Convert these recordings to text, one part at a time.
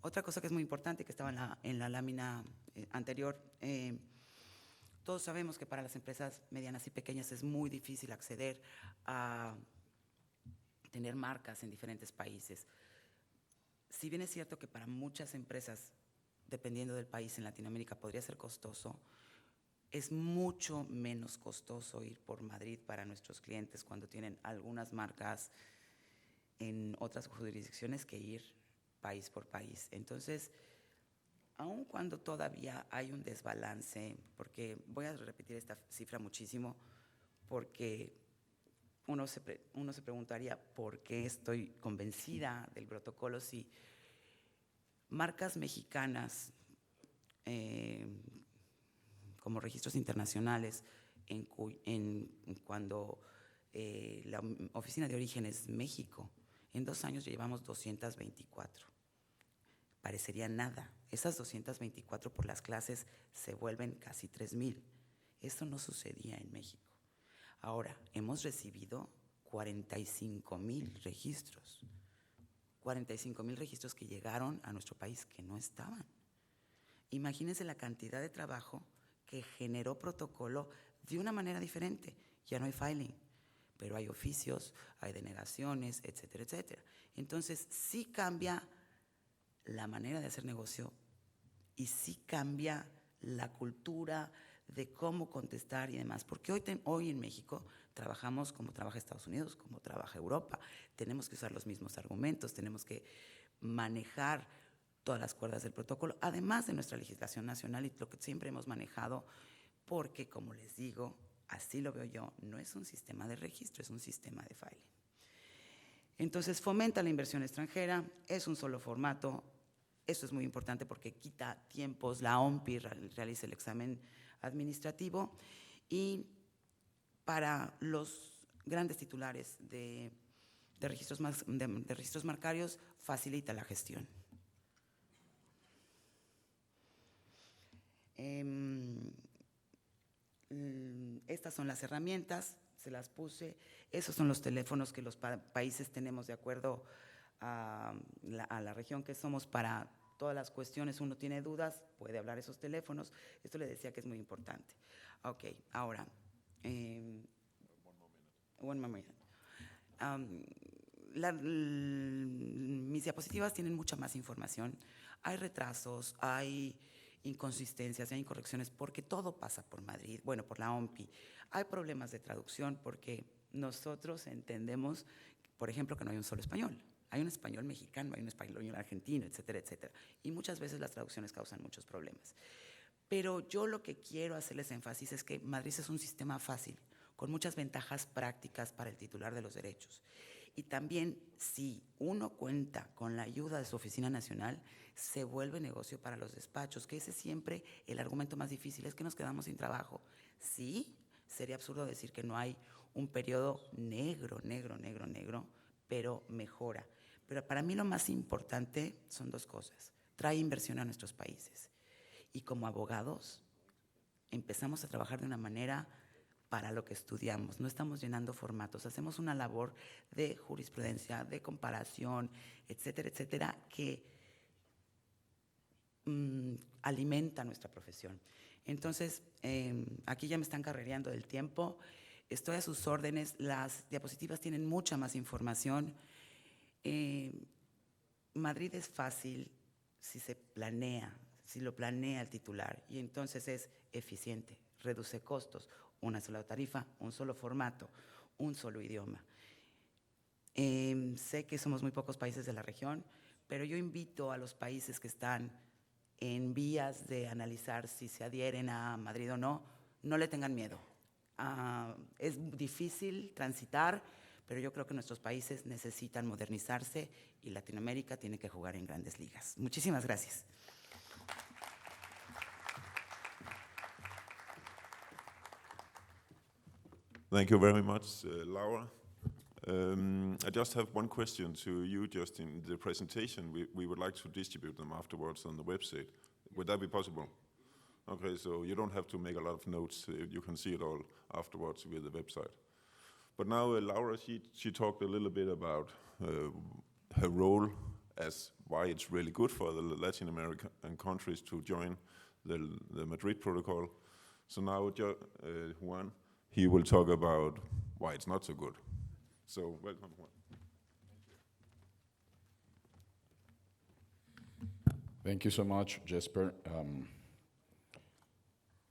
Otra cosa que es muy importante, que estaba en la lámina anterior, todos sabemos que para las empresas medianas y pequeñas es muy difícil acceder a tener marcas en diferentes países. Si bien es cierto que para muchas empresas, dependiendo del país en Latinoamérica, podría ser costoso, es mucho menos costoso ir por Madrid para nuestros clientes cuando tienen algunas marcas en otras jurisdicciones que ir país por país. Entonces, aun cuando todavía hay un desbalance, porque voy a repetir esta cifra muchísimo, porque uno se preguntaría por qué estoy convencida del protocolo si marcas mexicanas como registros internacionales cuando la oficina de origen es México, en 2 años llevamos 224. Parecería nada. Esas 224 por las clases se vuelven casi 3,000. Eso no sucedía en México. Ahora, hemos recibido 45,000 registros. 45,000 registros que llegaron a nuestro país que no estaban. Imagínense la cantidad de trabajo que generó protocolo de una manera diferente. Ya no hay filing, pero hay oficios, hay denegaciones, etcétera, etcétera. Entonces, sí cambia la manera de hacer negocio y sí cambia la cultura de cómo contestar y demás. Porque hoy en México trabajamos como trabaja Estados Unidos, como trabaja Europa. Tenemos que usar los mismos argumentos, tenemos que manejar todas las cuerdas del protocolo, además de nuestra legislación nacional y lo que siempre hemos manejado, porque, como les digo, así lo veo yo, no es un sistema de registro, es un sistema de filing. Entonces, fomenta la inversión extranjera, es un solo formato. Esto es muy importante porque quita tiempos, la OMPI realiza el examen administrativo y para los grandes titulares de registros marcarios facilita la gestión. Estas son las herramientas, se las puse. Esos son los teléfonos que los países tenemos de acuerdo a la región que somos para todas las cuestiones. Uno tiene dudas, puede hablar esos teléfonos. Esto le decía que es muy importante. Ok, ahora. One more minute. Mis diapositivas tienen mucha más información. Hay retrasos, hay inconsistencias, hay incorrecciones, porque todo pasa por Madrid, bueno, por la OMPI. Hay problemas de traducción porque nosotros entendemos, por ejemplo, que no hay un solo español. Hay un español mexicano, hay un español argentino, etcétera, etcétera. Y muchas veces las traducciones causan muchos problemas. Pero yo lo que quiero hacerles énfasis es que Madrid es un sistema fácil, con muchas ventajas prácticas para el titular de los derechos. Y también, si uno cuenta con la ayuda de su oficina nacional, se vuelve negocio para los despachos, que ese es siempre el argumento más difícil, es que nos quedamos sin trabajo. Sí, sería absurdo decir que no hay un periodo negro, pero mejora. Pero para mí lo más importante son 2 cosas. Trae inversión a nuestros países. Y como abogados, empezamos a trabajar de una manera para lo que estudiamos, no estamos llenando formatos, hacemos una labor de jurisprudencia, de comparación, etcétera, etcétera, que alimenta nuestra profesión. Entonces, aquí ya me están carrereando del tiempo, estoy a sus órdenes, las diapositivas tienen mucha más información. Madrid es fácil si se planea, si lo planea el titular, y entonces es eficiente, reduce costos, una sola tarifa, un solo formato, un solo idioma. Sé que somos muy pocos países de la región, pero yo invito a los países que están en vías de analizar si se adhieren a Madrid o no, no le tengan miedo. Es difícil transitar, pero yo creo que nuestros países necesitan modernizarse y Latinoamérica tiene que jugar en grandes ligas. Muchísimas gracias. Thank you very much, Laura. I just have one question to you, just in the presentation. We would like to distribute them afterwards on the website. Would that be possible? Okay, so you don't have to make a lot of notes. You can see it all afterwards with the website. But now Laura, she talked a little bit about her role as why it's really good for the Latin American countries to join the Madrid Protocol. So now Juan, he will talk about why it's not so good. So welcome, Juan. Thank you so much, Jesper.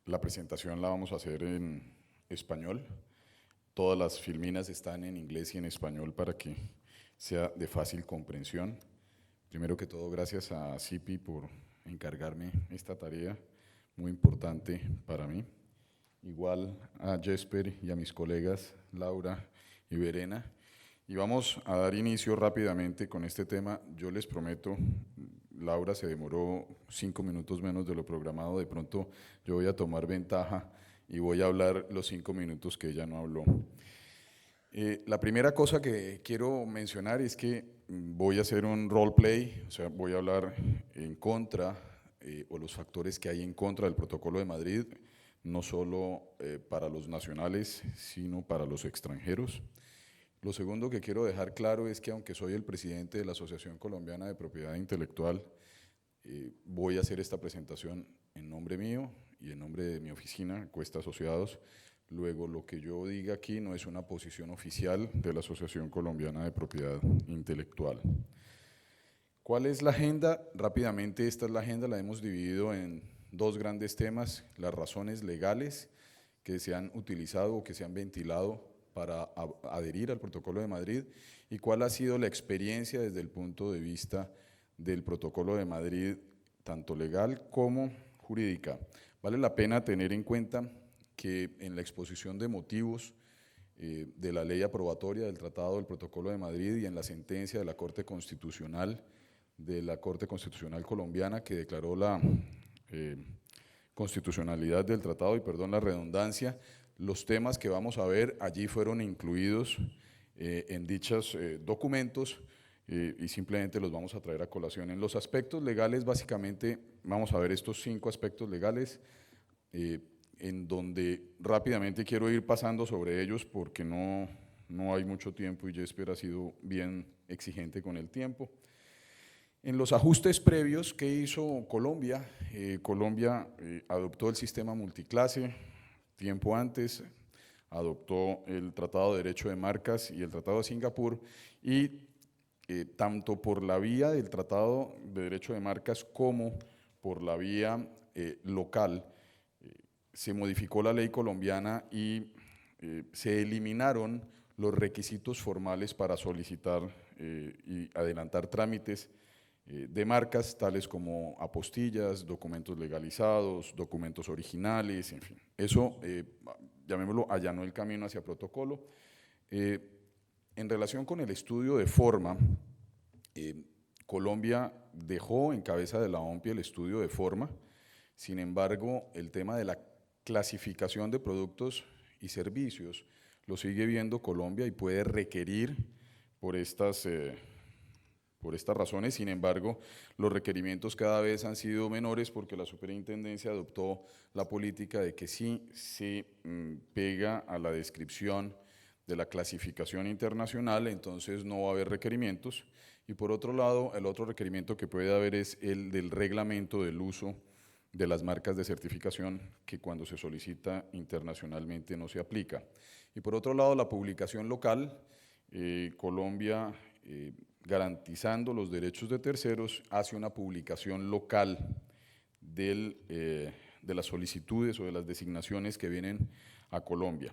La presentación la vamos a hacer en español. Todas las filminas están en inglés y en español para que sea de fácil comprensión. Primero que todo, gracias a CIPI por encargarme esta tarea muy importante para mí. Igual a Jesper y a mis colegas Laura y Verena. Y vamos a dar inicio rápidamente con este tema. Yo les prometo, Laura se demoró 5 minutos menos de lo programado, de pronto yo voy a tomar ventaja y voy a hablar los 5 minutos que ella no habló. La primera cosa que quiero mencionar es que voy a hacer un roleplay, o sea, voy a hablar en contra o los factores que hay en contra del Protocolo de Madrid, no solo para los nacionales, sino para los extranjeros. Lo segundo que quiero dejar claro es que aunque soy el presidente de la Asociación Colombiana de Propiedad Intelectual, voy a hacer esta presentación en nombre mío y en nombre de mi oficina, Cuesta Asociados. Luego, lo que yo diga aquí no es una posición oficial de la Asociación Colombiana de Propiedad Intelectual. ¿Cuál es la agenda? Rápidamente, esta es la agenda, la hemos dividido en 2 grandes temas: las razones legales que se han utilizado o que se han ventilado para adherir al Protocolo de Madrid y cuál ha sido la experiencia desde el punto de vista del Protocolo de Madrid, tanto legal como jurídica. Vale la pena tener en cuenta que en la exposición de motivos de la ley aprobatoria del Tratado del Protocolo de Madrid y en la sentencia de la Corte Constitucional colombiana que declaró la constitucionalidad del tratado, y perdón la redundancia, los temas que vamos a ver allí fueron incluidos en dichos documentos y simplemente los vamos a traer a colación. En los aspectos legales, básicamente, vamos a ver estos 5 aspectos legales, en donde rápidamente quiero ir pasando sobre ellos porque no hay mucho tiempo y Jesper ha sido bien exigente con el tiempo. En los ajustes previos que hizo Colombia, Colombia adoptó el sistema multiclase. Tiempo antes adoptó el Tratado de Derecho de Marcas y el Tratado de Singapur y tanto por la vía del Tratado de Derecho de Marcas como por la vía local se modificó la ley colombiana y se eliminaron los requisitos formales para solicitar y adelantar trámites de marcas, tales como apostillas, documentos legalizados, documentos originales, en fin. Eso, llamémoslo, allanó el camino hacia protocolo. En relación con el estudio de forma, Colombia dejó en cabeza de la OMPI el estudio de forma. Sin embargo, el tema de la clasificación de productos y servicios lo sigue viendo Colombia y puede requerir por estas razones. Sin embargo, los requerimientos cada vez han sido menores porque la superintendencia adoptó la política de que sí se pega a la descripción de la clasificación internacional, entonces no va a haber requerimientos. Y por otro lado, el otro requerimiento que puede haber es el del reglamento del uso de las marcas de certificación, que cuando se solicita internacionalmente no se aplica. Y por otro lado, la publicación local. Colombia, garantizando los derechos de terceros, hace una publicación local de las solicitudes o de las designaciones que vienen a Colombia.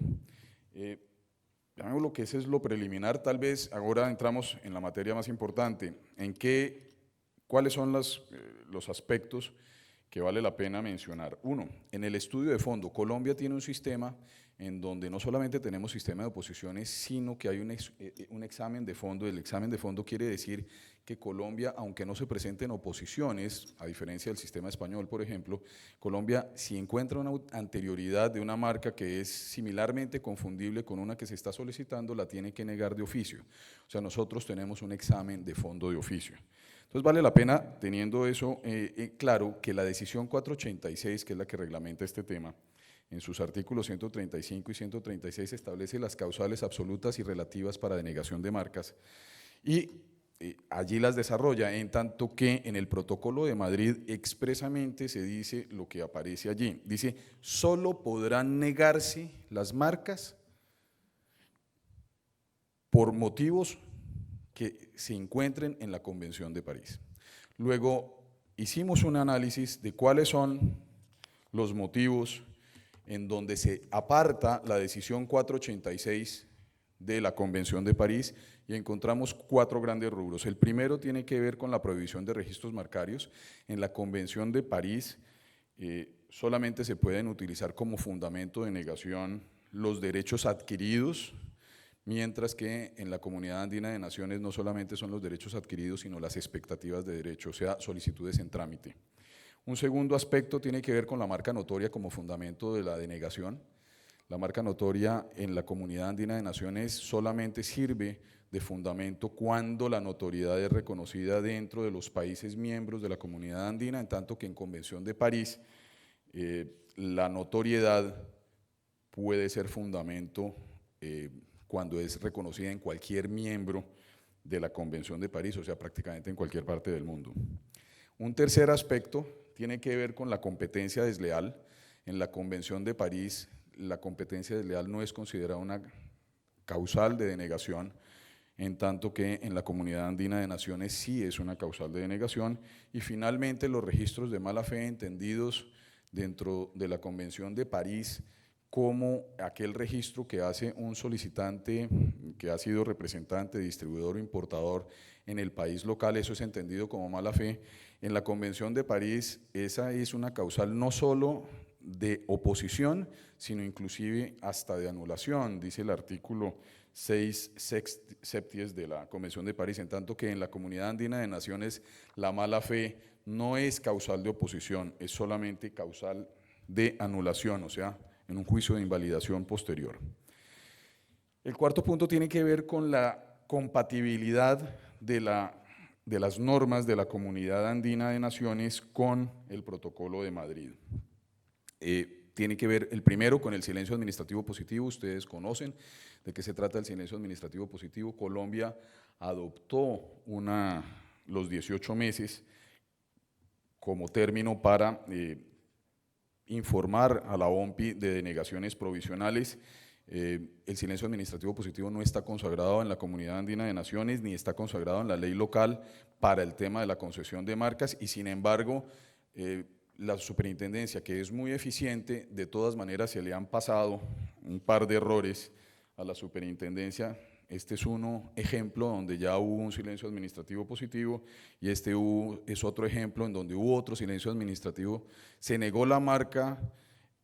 Llamémoslo que ese es lo preliminar. Tal vez ahora entramos en la materia más importante, cuáles son los aspectos que vale la pena mencionar. Uno, en el estudio de fondo, Colombia tiene un sistema en donde no solamente tenemos sistema de oposiciones, sino que hay un examen de fondo. El examen de fondo quiere decir que Colombia, aunque no se presenten oposiciones, a diferencia del sistema español, por ejemplo, Colombia, si encuentra una anterioridad de una marca que es similarmente confundible con una que se está solicitando, la tiene que negar de oficio. O sea, nosotros tenemos un examen de fondo de oficio. Entonces vale la pena, teniendo eso claro, que la decisión 486, que es la que reglamenta este tema, en sus artículos 135 y 136 establece las causales absolutas y relativas para denegación de marcas y allí las desarrolla, en tanto que en el Protocolo de Madrid expresamente se dice lo que aparece allí. Dice, solo podrán negarse las marcas por motivos que se encuentren en la Convención de París. Luego hicimos un análisis de cuáles son los motivos en donde se aparta la decisión 486 de la Convención de París y encontramos 4 grandes rubros. El primero tiene que ver con la prohibición de registros marcarios. En la Convención de París solamente se pueden utilizar como fundamento de negación los derechos adquiridos, mientras que en la Comunidad Andina de Naciones no solamente son los derechos adquiridos, sino las expectativas de derecho, o sea, solicitudes en trámite. Un segundo aspecto tiene que ver con la marca notoria como fundamento de la denegación. La marca notoria en la Comunidad Andina de Naciones solamente sirve de fundamento cuando la notoriedad es reconocida dentro de los países miembros de la Comunidad Andina, en tanto que en Convención de París la notoriedad puede ser fundamento cuando es reconocida en cualquier miembro de la Convención de París, o sea, prácticamente en cualquier parte del mundo. Un tercer aspecto tiene que ver con la competencia desleal. En la Convención de París, la competencia desleal no es considerada una causal de denegación, en tanto que en la Comunidad Andina de Naciones sí es una causal de denegación. Y finalmente, los registros de mala fe entendidos dentro de la Convención de París como aquel registro que hace un solicitante que ha sido representante, distribuidor o importador en el país local, eso es entendido como mala fe. En la Convención de París esa es una causal no solo de oposición, sino inclusive hasta de anulación, dice el artículo 6 septies de la Convención de París, en tanto que en la Comunidad Andina de Naciones la mala fe no es causal de oposición, es solamente causal de anulación, o sea, en un juicio de invalidación posterior. El cuarto punto tiene que ver con la compatibilidad de las normas de la Comunidad Andina de Naciones con el Protocolo de Madrid. Tiene que ver el primero con el silencio administrativo positivo. Ustedes conocen de qué se trata el silencio administrativo positivo. Colombia adoptó los 18 meses como término para informar a la OMPI de denegaciones provisionales. El silencio administrativo positivo no está consagrado en la Comunidad Andina de Naciones ni está consagrado en la ley local para el tema de la concesión de marcas, y sin embargo la superintendencia, que es muy eficiente, de todas maneras se le han pasado un par de errores a la superintendencia. Este es uno ejemplo donde ya hubo un silencio administrativo positivo, y este es otro ejemplo en donde hubo otro silencio administrativo. Se negó la marca,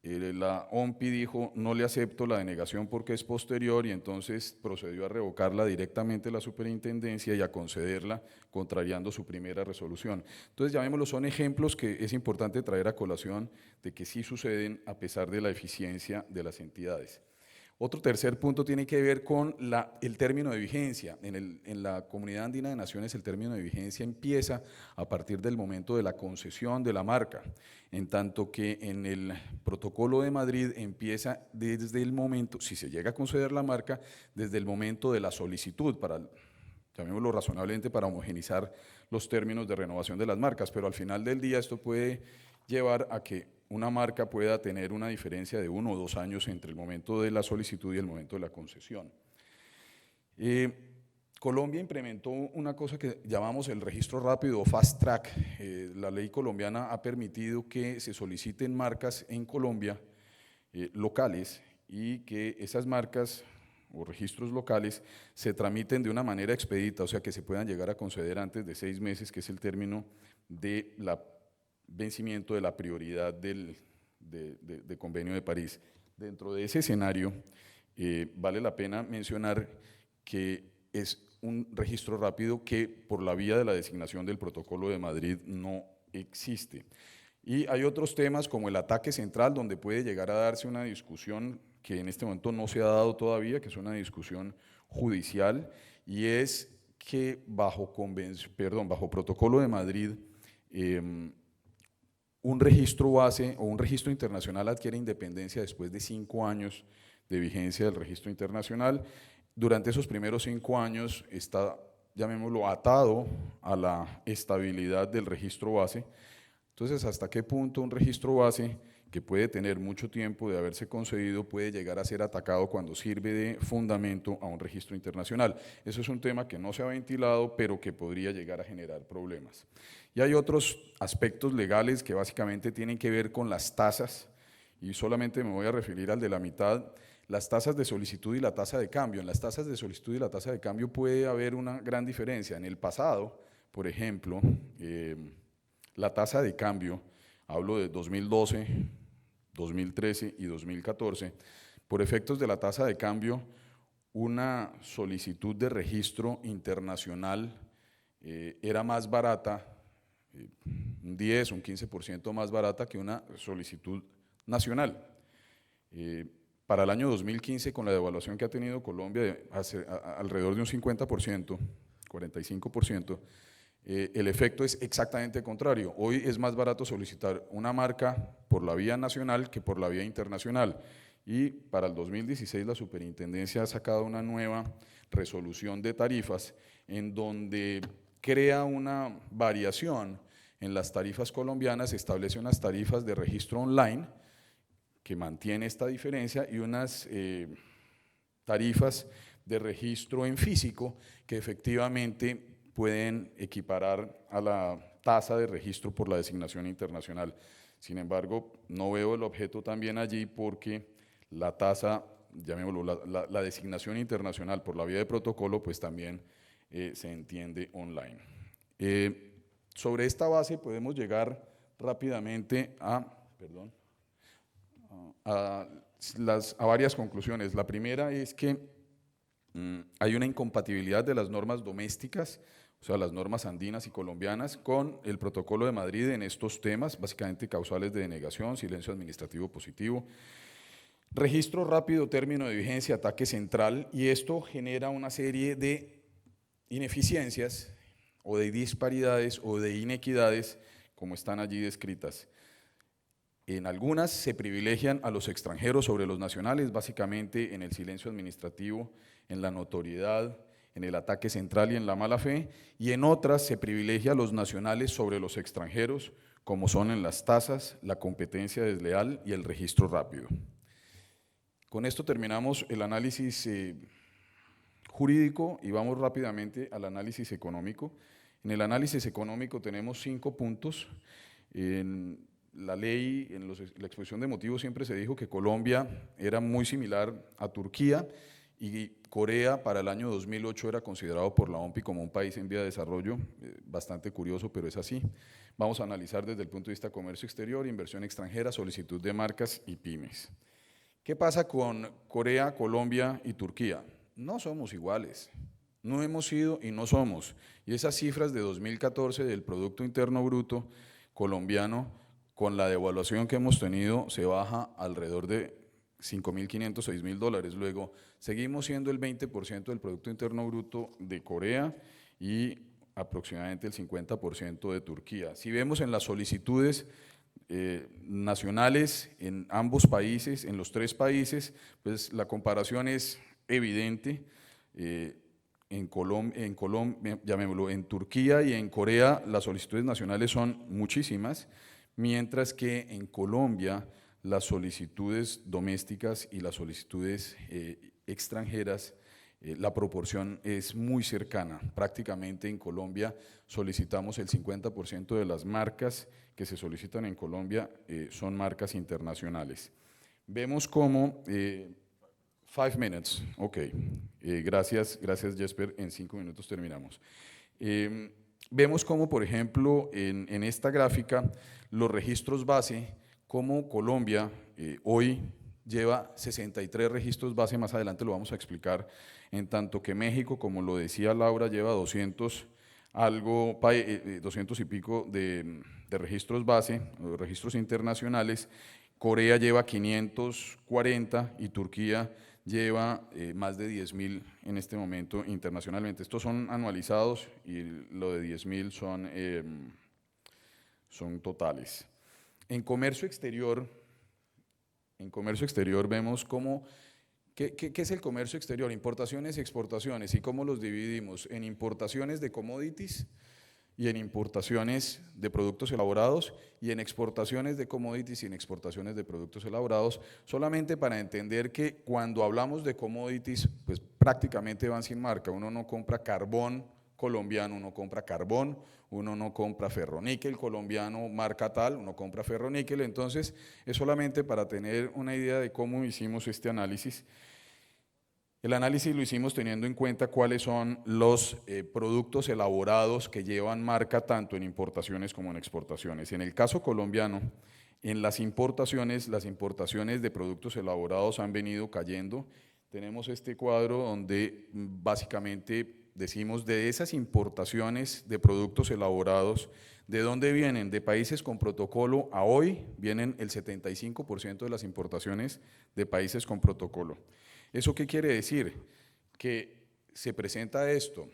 la OMPI dijo no le acepto la denegación porque es posterior, y entonces procedió a revocarla directamente la superintendencia y a concederla, contrariando su primera resolución. Entonces, llamémoslo, son ejemplos que es importante traer a colación de que sí suceden a pesar de la eficiencia de las entidades. Otro tercer punto tiene que ver con el término de vigencia. En la Comunidad Andina de Naciones el término de vigencia empieza a partir del momento de la concesión de la marca, en tanto que en el Protocolo de Madrid empieza desde el momento, si se llega a conceder la marca, desde el momento de la solicitud, llamémoslo razonablemente, para homogenizar los términos de renovación de las marcas, pero al final del día esto puede llevar a que una marca pueda tener una diferencia de 1 o 2 años entre el momento de la solicitud y el momento de la concesión. Colombia implementó una cosa que llamamos el registro rápido o fast track. La ley colombiana ha permitido que se soliciten marcas en Colombia locales, y que esas marcas o registros locales se tramiten de una manera expedita, o sea, que se puedan llegar a conceder antes de 6 meses, que es el término de vencimiento de la prioridad de Convenio de París. Dentro de ese escenario, vale la pena mencionar que es un registro rápido que por la vía de la designación del Protocolo de Madrid no existe. Y hay otros temas como el ataque central, donde puede llegar a darse una discusión que en este momento no se ha dado todavía, que es una discusión judicial, y es que bajo Protocolo de Madrid, un registro base o un registro internacional adquiere independencia después de 5 años de vigencia del registro internacional. Durante esos primeros 5 años está llamémoslo, atado a la estabilidad del registro base. Entonces, ¿hasta qué punto un registro base que puede tener mucho tiempo de haberse concedido puede llegar a ser atacado cuando sirve de fundamento a un registro internacional? Eso es un tema que no se ha ventilado, pero que podría llegar a generar problemas. Y hay otros aspectos legales que básicamente tienen que ver con las tasas, y solamente me voy a referir al de la mitad, las tasas de solicitud y la tasa de cambio. En las tasas de solicitud y la tasa de cambio puede haber una gran diferencia. En el pasado, por ejemplo, la tasa de cambio, hablo de 2012, 2013 y 2014, por efectos de la tasa de cambio, una solicitud de registro internacional era más barata, un 10, un 15% más barata que una solicitud nacional. Para el año 2015, con la devaluación que ha tenido Colombia de alrededor de un 50%, 45%, el efecto es exactamente contrario. Hoy es más barato solicitar una marca por la vía nacional que por la vía internacional. Y para el 2016 la superintendencia ha sacado una nueva resolución de tarifas en donde crea una variación en las tarifas colombianas, establece unas tarifas de registro online que mantiene esta diferencia y unas tarifas de registro en físico que efectivamente pueden equiparar a la tasa de registro por la designación internacional. Sin embargo, no veo el objeto también allí porque la tasa, llamémoslo, la designación internacional por la vía de protocolo, pues también se entiende online. Sobre esta base podemos llegar rápidamente a varias conclusiones. La primera es que hay una incompatibilidad de las normas domésticas, o sea, las normas andinas y colombianas, con el Protocolo de Madrid en estos temas, básicamente causales de denegación, silencio administrativo positivo, registro rápido, término de vigencia, ataque central, y esto genera una serie de ineficiencias o de disparidades o de inequidades como están allí descritas. En algunas se privilegian a los extranjeros sobre los nacionales, básicamente en el silencio administrativo, en la notoriedad, en el ataque central y en la mala fe, y en otras se privilegia a los nacionales sobre los extranjeros, como son en las tasas, la competencia desleal y el registro rápido. Con esto terminamos el análisis jurídico y vamos rápidamente al análisis económico. En el análisis económico tenemos 5 puntos. En la ley, en la exposición de motivos siempre se dijo que Colombia era muy similar a Turquía y Corea para el año 2008 era considerado por la OMPI como un país en vía de desarrollo, bastante curioso, pero es así. Vamos a analizar desde el punto de vista comercio exterior, inversión extranjera, solicitud de marcas y pymes. ¿Qué pasa con Corea, Colombia y Turquía? No somos iguales, no hemos sido y no somos. Y esas cifras de 2014 del Producto Interno Bruto colombiano, con la devaluación que hemos tenido, se baja alrededor de $5.500, $6.000. Luego, seguimos siendo el 20% del Producto Interno Bruto de Corea y aproximadamente el 50% de Turquía. Si vemos en las solicitudes nacionales en ambos países, en los 3 países, pues la comparación es evidente. En Colombia, llamémoslo, en Turquía y en Corea las solicitudes nacionales son muchísimas, mientras que en Colombia las solicitudes domésticas y las solicitudes extranjeras, la proporción es muy cercana. Prácticamente en Colombia solicitamos el 50% de las marcas que se solicitan en Colombia son marcas internacionales. Vemos cómo, 5 minutes, ok, gracias Jesper, en 5 minutos terminamos. Vemos cómo, por ejemplo, en esta gráfica, los registros base, como Colombia hoy lleva 63 registros base, más adelante lo vamos a explicar, en tanto que México, como lo decía Laura, lleva 200 y pico de registros base, registros internacionales. Corea lleva 540 y Turquía lleva más de 10.000 en este momento internacionalmente. Estos son anualizados y lo de 10.000 son totales. En comercio exterior vemos cómo ¿Qué es el comercio exterior? Importaciones y exportaciones. ¿Y cómo los dividimos? En importaciones de commodities y en importaciones de productos elaborados y en exportaciones de commodities y en exportaciones de productos elaborados, solamente para entender que cuando hablamos de commodities, pues prácticamente van sin marca. Uno no compra carbón colombiano, uno compra carbón, uno no compra ferroníquel colombiano marca tal, uno compra ferroníquel. Entonces es solamente para tener una idea de cómo hicimos este análisis. El análisis lo hicimos teniendo en cuenta cuáles son los productos elaborados que llevan marca tanto en importaciones como en exportaciones. En el caso colombiano, en las importaciones de productos elaborados han venido cayendo. Tenemos este cuadro donde básicamente decimos de esas importaciones de productos elaborados, ¿de dónde vienen? De países con protocolo a hoy vienen el 75% de las importaciones de países con protocolo. ¿Eso qué quiere decir? Que se presenta esto.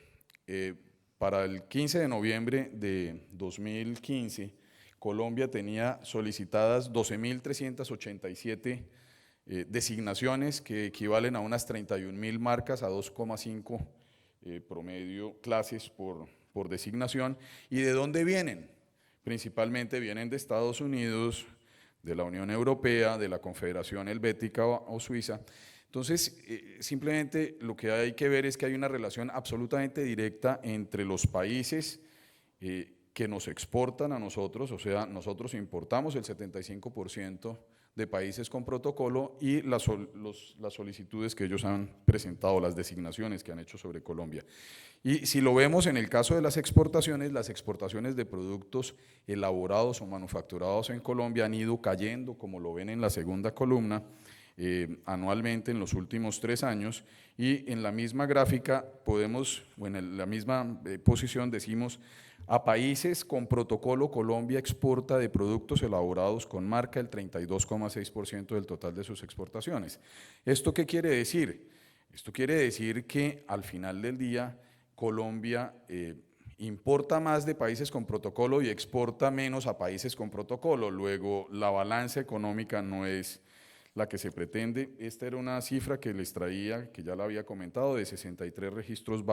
Para el 15 de noviembre de 2015, Colombia tenía solicitadas 12.387 designaciones que equivalen a unas 31.000 marcas, a 2,5 promedio clases por designación. ¿Y de dónde vienen? Principalmente vienen de Estados Unidos, de la Unión Europea, de la Confederación Helvética o Suiza. Entonces, simplemente lo que hay que ver es que hay una relación absolutamente directa entre los países que nos exportan a nosotros, o sea, nosotros importamos el 75% de países con protocolo y las solicitudes que ellos han presentado, las designaciones que han hecho sobre Colombia. Y si lo vemos en el caso de las exportaciones de productos elaborados o manufacturados en Colombia han ido cayendo, como lo ven en la segunda columna, anualmente en los últimos 3 años, y en la misma gráfica podemos, o en la misma posición decimos, a países con protocolo Colombia exporta de productos elaborados con marca el 32,6% del total de sus exportaciones. ¿Esto qué quiere decir? Esto quiere decir que al final del día Colombia importa más de países con protocolo y exporta menos a países con protocolo. Luego la balanza económica no es la que se pretende. Esta era una cifra que les traía, que ya la había comentado, de 63 registros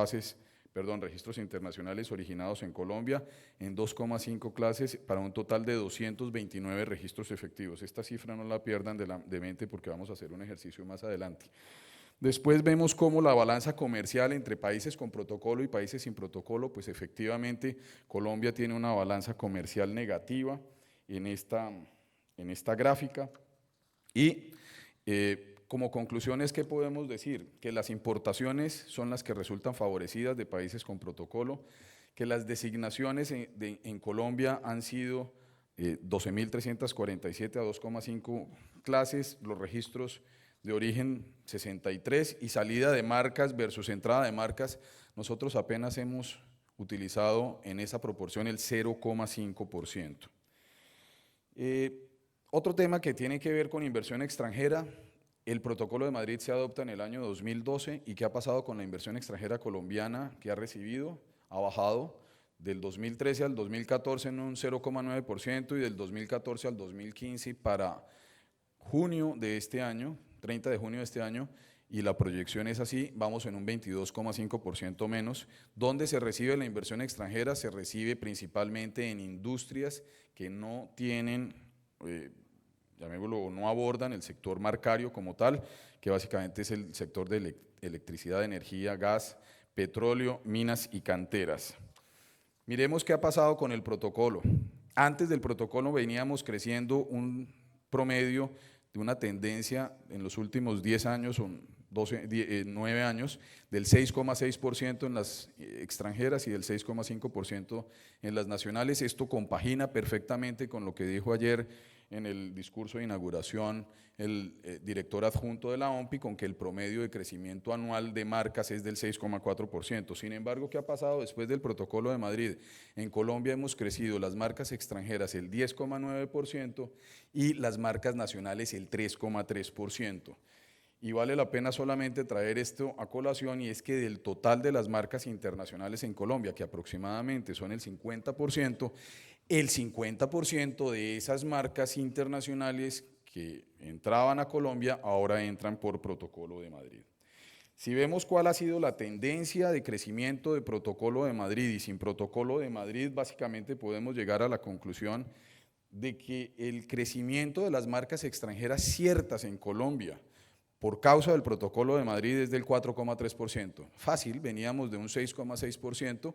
internacionales originados en Colombia en 2,5 clases para un total de 229 registros efectivos. Esta cifra no la pierdan de mente porque vamos a hacer un ejercicio más adelante. Después vemos cómo la balanza comercial entre países con protocolo y países sin protocolo, pues efectivamente Colombia tiene una balanza comercial negativa en esta gráfica. Y como conclusiones, ¿qué podemos decir? Que las importaciones son las que resultan favorecidas de países con protocolo, que las designaciones en Colombia han sido 12.347 a 2,5 clases, los registros de origen 63 y salida de marcas versus entrada de marcas, nosotros apenas hemos utilizado en esa proporción el 0,5%. Otro tema que tiene que ver con inversión extranjera, el Protocolo de Madrid se adopta en el año 2012 y ¿qué ha pasado con la inversión extranjera colombiana que ha recibido? Ha bajado del 2013 al 2014 en un 0,9% y del 2014 al 2015 para junio de este año, 30 de junio de este año, y la proyección es así, vamos en un 22,5% menos. ¿Dónde se recibe la inversión extranjera? Se recibe principalmente en industrias que no tienen llamémoslo, no abordan el sector marcario como tal, que básicamente es el sector de electricidad, energía, gas, petróleo, minas y canteras. Miremos qué ha pasado con el protocolo. Antes del protocolo veníamos creciendo un promedio de una tendencia en los últimos 10 años, 9 años, del 6,6% en las extranjeras y del 6,5% en las nacionales. Esto compagina perfectamente con lo que dijo ayer en el discurso de inauguración el director adjunto de la OMPI, con que el promedio de crecimiento anual de marcas es del 6,4%. Sin embargo, ¿qué ha pasado después del Protocolo de Madrid? En Colombia hemos crecido las marcas extranjeras el 10,9% y las marcas nacionales el 3,3%. Y vale la pena solamente traer esto a colación, y es que del total de las marcas internacionales en Colombia, que aproximadamente son el 50% de esas marcas internacionales que entraban a Colombia ahora entran por Protocolo de Madrid. Si vemos cuál ha sido la tendencia de crecimiento de Protocolo de Madrid y sin Protocolo de Madrid, básicamente podemos llegar a la conclusión de que el crecimiento de las marcas extranjeras ciertas en Colombia por causa del Protocolo de Madrid es del 4,3%. Fácil, veníamos de un 6,6%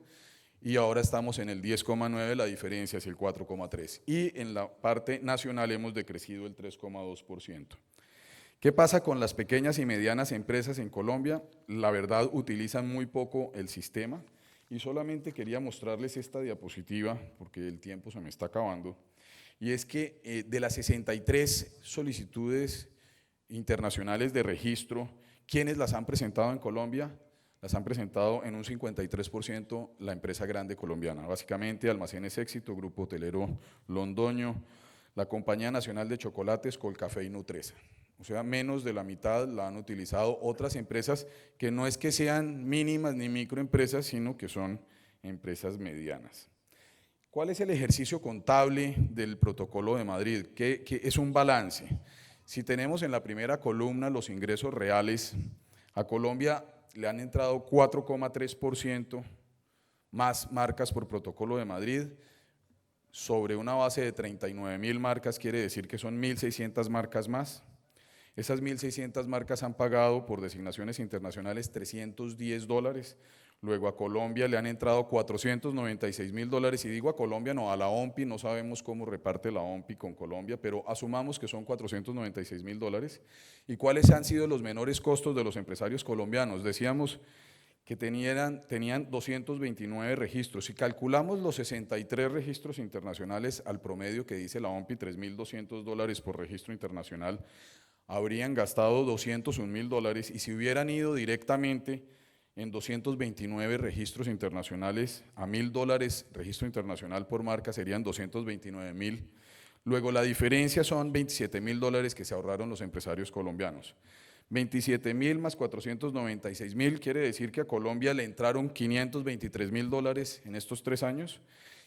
y ahora estamos en el 10,9%, la diferencia es el 4,3%. Y en la parte nacional hemos decrecido el 3,2%. ¿Qué pasa con las pequeñas y medianas empresas en Colombia? La verdad, utilizan muy poco el sistema y solamente quería mostrarles esta diapositiva porque el tiempo se me está acabando. Y es que de las 63 solicitudes internacionales de registro, ¿quiénes las han presentado en Colombia? Las han presentado en un 53% la empresa grande colombiana, básicamente Almacenes Éxito, Grupo Hotelero Londoño, la Compañía Nacional de Chocolates, Colcafé y Nutresa. O sea, menos de la mitad la han utilizado otras empresas que no es que sean mínimas ni microempresas, sino que son empresas medianas. ¿Cuál es el ejercicio contable del Protocolo de Madrid? ¿Qué es un balance? Si tenemos en la primera columna los ingresos reales, a Colombia le han entrado 4,3% más marcas por Protocolo de Madrid, sobre una base de 39.000 marcas, quiere decir que son 1.600 marcas más. Esas 1.600 marcas han pagado por designaciones internacionales $310, luego a Colombia le han entrado $496.000, y digo a Colombia, no a la OMPI, no sabemos cómo reparte la OMPI con Colombia, pero asumamos que son $496.000. ¿Y cuáles han sido los menores costos de los empresarios colombianos? Decíamos que tenían 229 registros. Si calculamos los 63 registros internacionales al promedio que dice la OMPI, $3.200 por registro internacional, habrían gastado $201.000, y si hubieran ido directamente en 229 registros internacionales a $1.000 registro internacional por marca serían 229.000. Luego la diferencia son $27.000 que se ahorraron los empresarios colombianos. 27.000 más 496.000 quiere decir que a Colombia le entraron $523.000 en estos 3 años.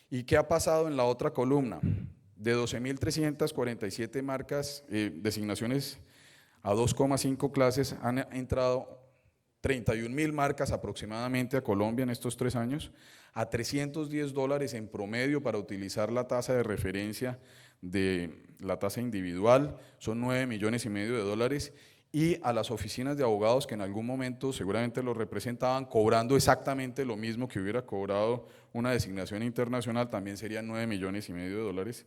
¿Y qué ha pasado en la otra columna? De 12.347 marcas, designaciones a 2,5 clases, han entrado 31.000 marcas aproximadamente a Colombia en estos 3 años, a $310 en promedio para utilizar la tasa de referencia de la tasa individual, son $9,5 millones, y a las oficinas de abogados que en algún momento seguramente lo representaban, cobrando exactamente lo mismo que hubiera cobrado una designación internacional, también serían $9,5 millones.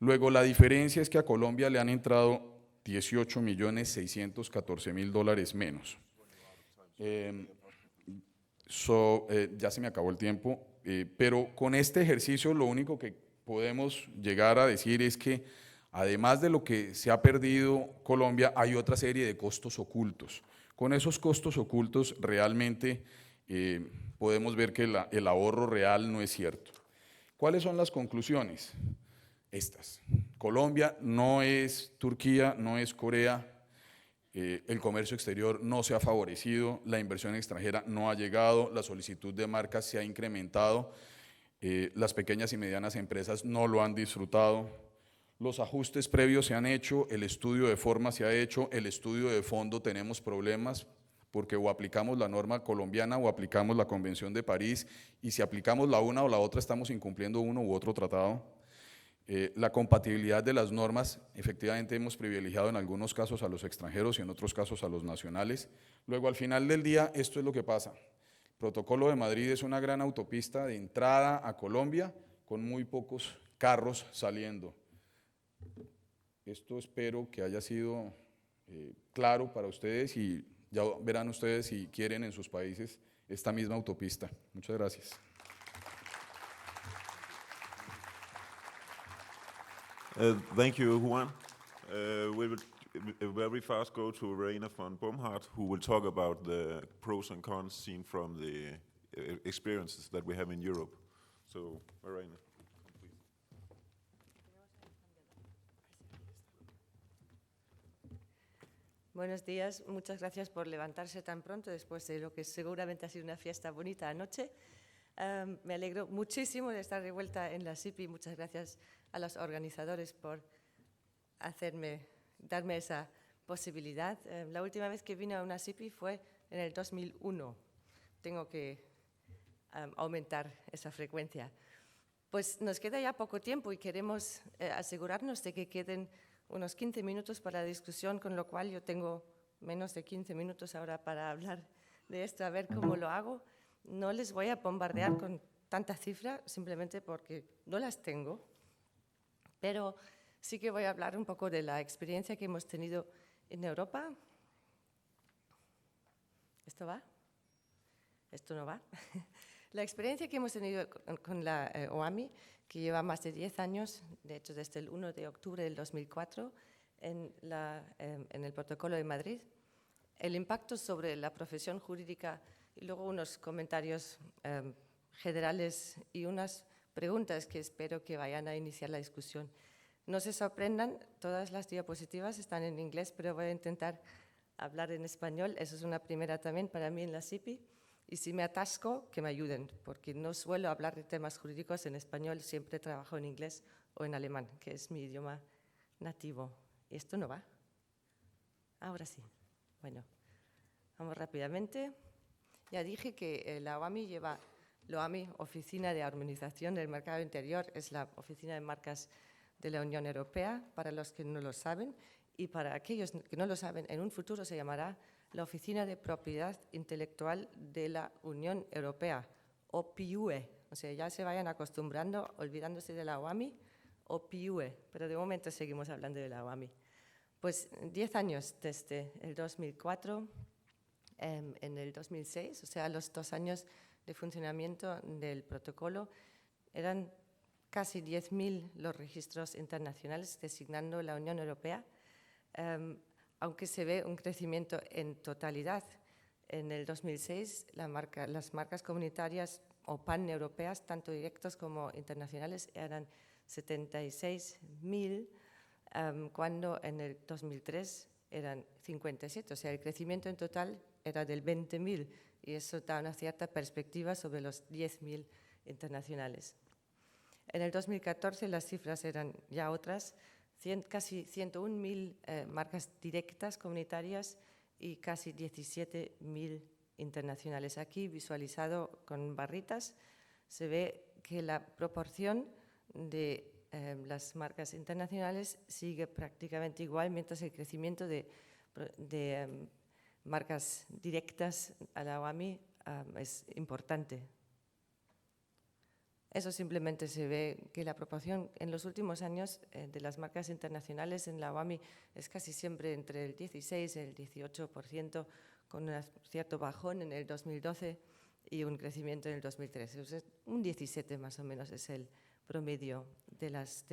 Luego la diferencia es que a Colombia le han entrado $18.614.000 menos. Ya se me acabó el tiempo, pero con este ejercicio lo único que podemos llegar a decir es que además de lo que se ha perdido Colombia, hay otra serie de costos ocultos. Con esos costos ocultos realmente podemos ver que el ahorro real no es cierto. ¿Cuáles son las conclusiones? Estas. Colombia no es Turquía, no es Corea, el comercio exterior no se ha favorecido, la inversión extranjera no ha llegado, la solicitud de marcas se ha incrementado, las pequeñas y medianas empresas no lo han disfrutado, los ajustes previos se han hecho, el estudio de forma se ha hecho, el estudio de fondo tenemos problemas, porque o aplicamos la norma colombiana o aplicamos la Convención de París, y si aplicamos la una o la otra estamos incumpliendo uno u otro tratado. La compatibilidad de las normas, efectivamente hemos privilegiado en algunos casos a los extranjeros y en otros casos a los nacionales. Luego, al final del día, esto es lo que pasa. El Protocolo de Madrid es una gran autopista de entrada a Colombia con muy pocos carros saliendo. Esto espero que haya sido claro para ustedes, y ya verán ustedes si quieren en sus países esta misma autopista. Muchas gracias. Thank you, Juan. We will very fast go to Verena von Bomhard, who will talk about the pros and cons seen from the experiences that we have in Europe. So, Verena. Buenos días, muchas gracias por levantarse tan pronto después de lo que seguramente ha sido una fiesta bonita anoche. Me alegro muchísimo de estar de vuelta en la SIPI. Muchas gracias a los organizadores por hacerme darme esa posibilidad. La última vez que vine a una SIPI fue en el 2001. Tengo que aumentar esa frecuencia. Pues nos queda ya poco tiempo y queremos asegurarnos de que queden unos 15 minutos para la discusión, con lo cual yo tengo menos de 15 minutos ahora para hablar de esto, a ver cómo lo hago. No les voy a bombardear con tanta cifra, simplemente porque no las tengo, pero sí que voy a hablar un poco de la experiencia que hemos tenido en Europa. ¿Esto va? ¿Esto no va? La experiencia que hemos tenido con la OAMI, que lleva más de 10 años, de hecho desde el 1 de octubre del 2004, en el Protocolo de Madrid, el impacto sobre la profesión jurídica y luego unos comentarios generales y unas preguntas que espero que vayan a iniciar la discusión. No se sorprendan, todas las diapositivas están en inglés, pero voy a intentar hablar en español. Eso es una primera también para mí en la SIPI. Y si me atasco, que me ayuden, porque no suelo hablar de temas jurídicos en español, siempre trabajo en inglés o en alemán, que es mi idioma nativo. ¿Y esto no va? Ahora sí. Bueno, vamos rápidamente. Ya dije que la OAMI lleva, la OAMI, Oficina de Armonización del Mercado Interior, es la oficina de marcas de la Unión Europea, para los que no lo saben, y para aquellos que no lo saben, en un futuro se llamará la Oficina de Propiedad Intelectual de la Unión Europea, OPIUE. O sea, ya se vayan acostumbrando, olvidándose de la OAMI, OPIUE, pero de momento seguimos hablando de la OAMI. Pues 10 años desde el 2004, en el 2006, o sea, los 2 años de funcionamiento del protocolo, eran casi 10.000 los registros internacionales designando la Unión Europea, aunque se ve un crecimiento en totalidad. En el 2006, las marcas comunitarias o paneuropeas, tanto directas como internacionales, eran 76.000, cuando en el 2003 eran 57. O sea, el crecimiento en total era del 20.000 y eso da una cierta perspectiva sobre los 10.000 internacionales. En el 2014 las cifras eran ya otras, casi 101.000 marcas directas comunitarias y casi 17.000 internacionales. Aquí, visualizado con barritas, se ve que la proporción de las marcas internacionales sigue prácticamente igual, mientras el crecimiento de marcas directas a la OAMI es importante. Eso simplemente se ve que la proporción en los últimos años de las marcas internacionales en la OAMI es casi siempre entre el 16 y el 18%, con un cierto bajón en el 2012 y un crecimiento en el 2013. O sea, un 17 más o menos es el promedio de las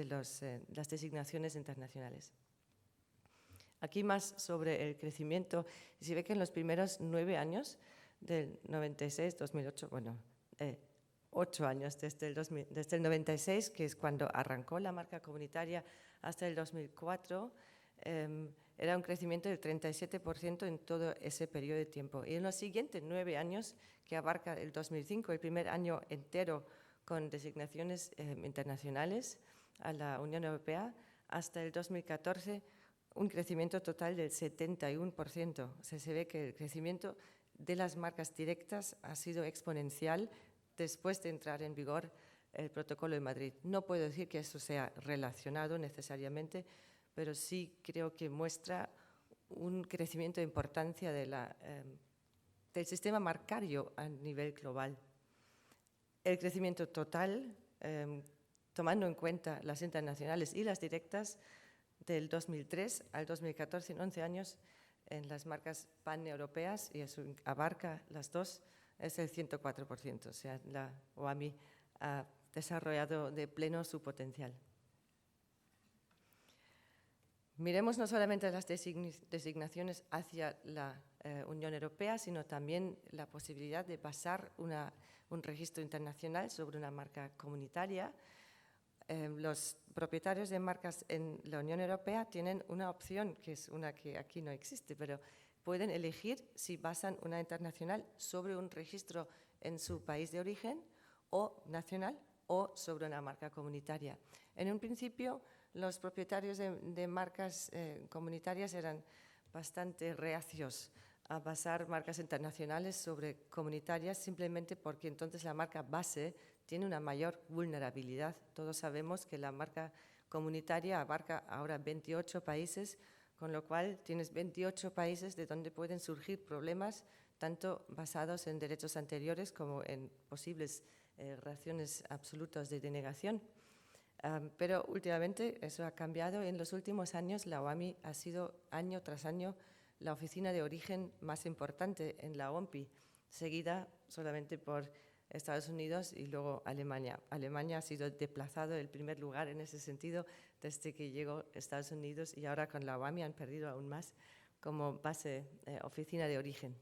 designaciones internacionales. Aquí más sobre el crecimiento. Se ve que en los primeros 9 años, del 96, 2008, bueno, 8 años desde el 96, que es cuando arrancó la marca comunitaria, hasta el 2004, era un crecimiento del 37% en todo ese periodo de tiempo. Y en los siguientes 9 años, que abarca el 2005, el primer año entero con designaciones internacionales a la Unión Europea, hasta el 2014, un crecimiento total del 71%. O sea, se ve que el crecimiento de las marcas directas ha sido exponencial después de entrar en vigor el Protocolo de Madrid. No puedo decir que eso sea relacionado necesariamente, pero sí creo que muestra un crecimiento de importancia del sistema marcario a nivel global. El crecimiento total, tomando en cuenta las internacionales y las directas, del 2003 al 2014, en 11 años, en las marcas paneuropeas, y eso abarca las dos, es el 104%. O sea, la OAMI ha desarrollado de pleno su potencial. Miremos no solamente las designaciones hacia la Unión Europea, sino también la posibilidad de pasar un registro internacional sobre una marca comunitaria. Los propietarios de marcas en la Unión Europea tienen una opción, que es una que aquí no existe, pero pueden elegir si basan una internacional sobre un registro en su país de origen o nacional o sobre una marca comunitaria. En un principio, los propietarios de marcas comunitarias eran bastante reacios a basar marcas internacionales sobre comunitarias simplemente porque entonces la marca base tiene una mayor vulnerabilidad. Todos sabemos que la marca comunitaria abarca ahora 28 países, con lo cual tienes 28 países de donde pueden surgir problemas, tanto basados en derechos anteriores como en posibles reacciones absolutas de denegación. Pero últimamente eso ha cambiado. En los últimos años la OAMI ha sido año tras año la oficina de origen más importante en la OMPI, seguida solamente por Estados Unidos y luego Alemania. Alemania ha sido desplazado el primer lugar en ese sentido desde que llegó Estados Unidos, y ahora con la OAMI han perdido aún más como base, oficina de origen.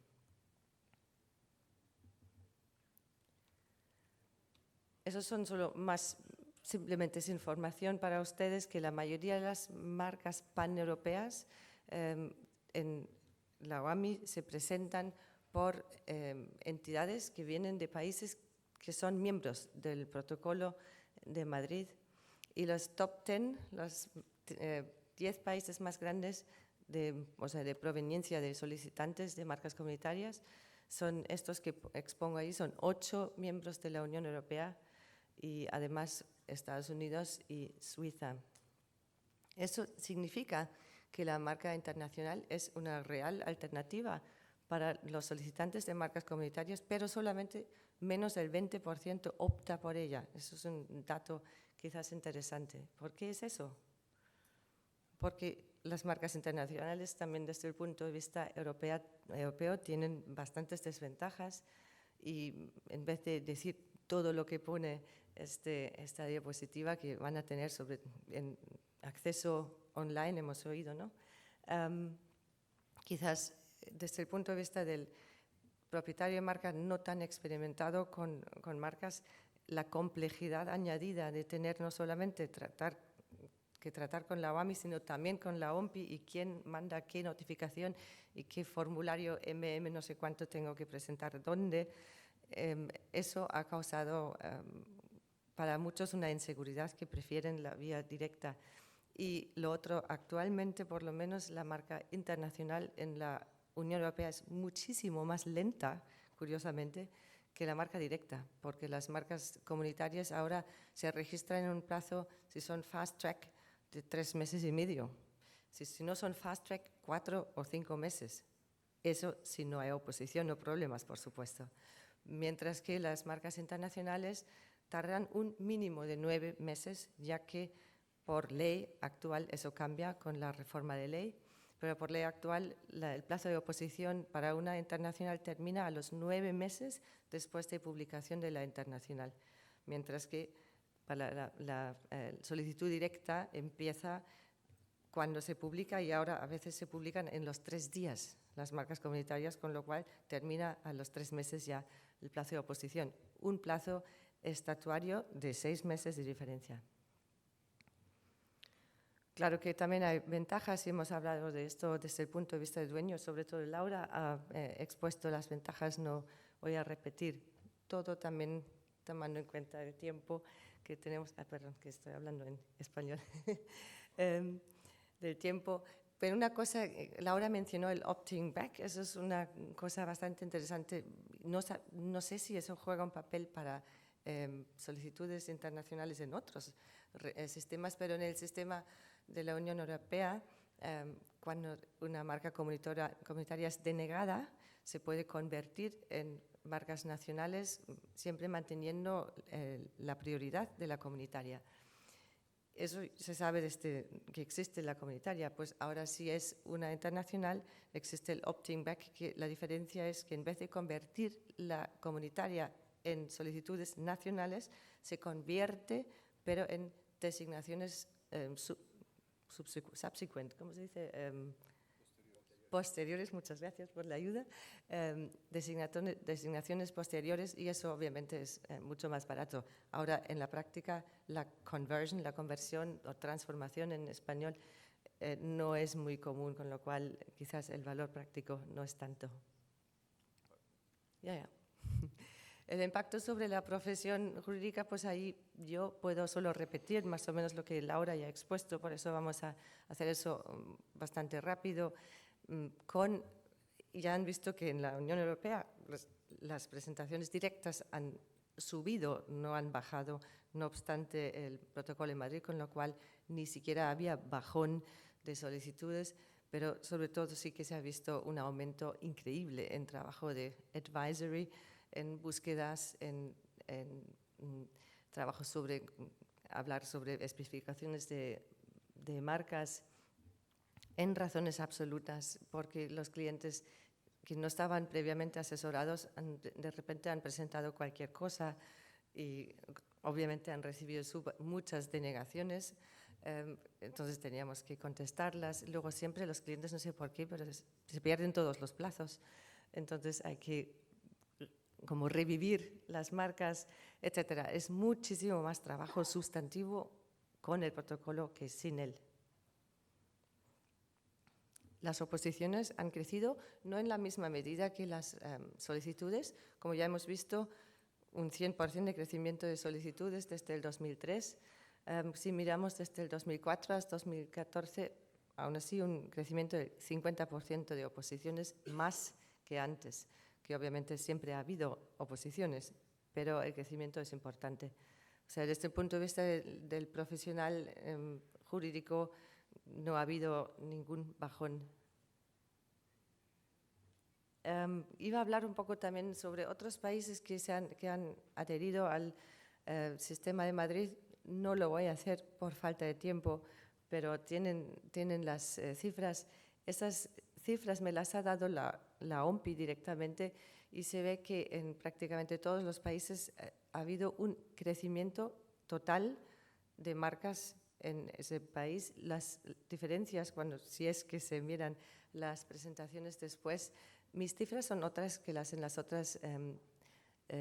Esos son solo más, simplemente es información para ustedes que la mayoría de las marcas paneuropeas en la OAMI se presentan por entidades que vienen de países que son miembros del Protocolo de Madrid, y los top 10, los 10 países más grandes de proveniencia de solicitantes de marcas comunitarias son estos que expongo ahí. Son 8 miembros de la Unión Europea y además Estados Unidos y Suiza. Eso significa que la marca internacional es una real alternativa para los solicitantes de marcas comunitarias, pero solamente menos del 20% opta por ella. Eso es un dato quizás interesante. ¿Por qué es eso? Porque las marcas internacionales también desde el punto de vista europeo tienen bastantes desventajas, y en vez de decir todo lo que pone esta diapositiva que van a tener sobre acceso online, hemos oído, ¿no? Quizás desde el punto de vista del propietario de marca no tan experimentado con marcas, la complejidad añadida de tener no solamente tratar con la OAMI, sino también con la OMPI, y quién manda qué notificación y qué formulario no sé cuánto tengo que presentar dónde. Eso ha causado para muchos una inseguridad, que prefieren la vía directa. Y lo otro, actualmente por lo menos la marca internacional en la Unión Europea es muchísimo más lenta, curiosamente, que la marca directa, porque las marcas comunitarias ahora se registran en un plazo, si son fast track, de 3 meses y medio. Si no son fast track, 4 o 5 meses. Eso si no hay oposición o problemas, por supuesto. Mientras que las marcas internacionales tardan un mínimo de 9 meses, ya que por ley actual, eso cambia con la reforma de ley, pero por ley actual el plazo de oposición para una internacional termina a los 9 meses después de publicación de la internacional, mientras que para la solicitud directa empieza cuando se publica, y ahora a veces se publican en los 3 días las marcas comunitarias, con lo cual termina a los 3 meses ya el plazo de oposición, un plazo estatuario de 6 meses de diferencia. Claro que también hay ventajas, y hemos hablado de esto desde el punto de vista del dueño, sobre todo Laura ha expuesto las ventajas, no voy a repetir todo, también tomando en cuenta el tiempo que tenemos, perdón, que estoy hablando en español, del tiempo. Pero una cosa, Laura mencionó el opting back, eso es una cosa bastante interesante. No sé si eso juega un papel para solicitudes internacionales en otros sistemas, pero en el sistema de la Unión Europea, cuando una marca comunitaria es denegada, se puede convertir en marcas nacionales, siempre manteniendo la prioridad de la comunitaria. Eso se sabe desde que existe la comunitaria, pues ahora si es una internacional existe el opting back, que la diferencia es que en vez de convertir la comunitaria en solicitudes nacionales, se convierte, pero en designaciones subsequent, ¿cómo se dice? Posteriores, muchas gracias por la ayuda, designaciones posteriores, y eso obviamente es mucho más barato. Ahora, en la práctica, la conversión o transformación en español no es muy común, con lo cual quizás el valor práctico no es tanto. El impacto sobre la profesión jurídica, pues ahí yo puedo solo repetir más o menos lo que Laura ya ha expuesto, por eso vamos a hacer eso bastante rápido. Ya han visto que en la Unión Europea las presentaciones directas han subido, no han bajado, no obstante el protocolo en Madrid, con lo cual ni siquiera había bajón de solicitudes, pero sobre todo sí que se ha visto un aumento increíble en trabajo de advisory, en búsquedas, en trabajo sobre hablar sobre especificaciones de marcas, en razones absolutas, porque los clientes que no estaban previamente asesorados de repente han presentado cualquier cosa y obviamente han recibido muchas denegaciones, entonces teníamos que contestarlas. Luego siempre los clientes, no sé por qué, pero se pierden todos los plazos, entonces hay que como revivir las marcas, etcétera. Es muchísimo más trabajo sustantivo con el protocolo que sin él. Las oposiciones han crecido no en la misma medida que las solicitudes. Como ya hemos visto, un 100% de crecimiento de solicitudes desde el 2003. Si miramos desde el 2004 hasta 2014, aún así un crecimiento del 50% de oposiciones más que antes, que obviamente siempre ha habido oposiciones, pero el crecimiento es importante. O sea, desde el punto de vista del profesional jurídico, no ha habido ningún bajón. Iba a hablar un poco también sobre otros países que han adherido al sistema de Madrid. No lo voy a hacer por falta de tiempo, pero tienen las cifras. Esas cifras me las ha dado la OMPI directamente y se ve que en prácticamente todos los países ha habido un crecimiento total de marcas en ese país. Las diferencias, si es que se miran las presentaciones después, mis cifras son otras que las en las otras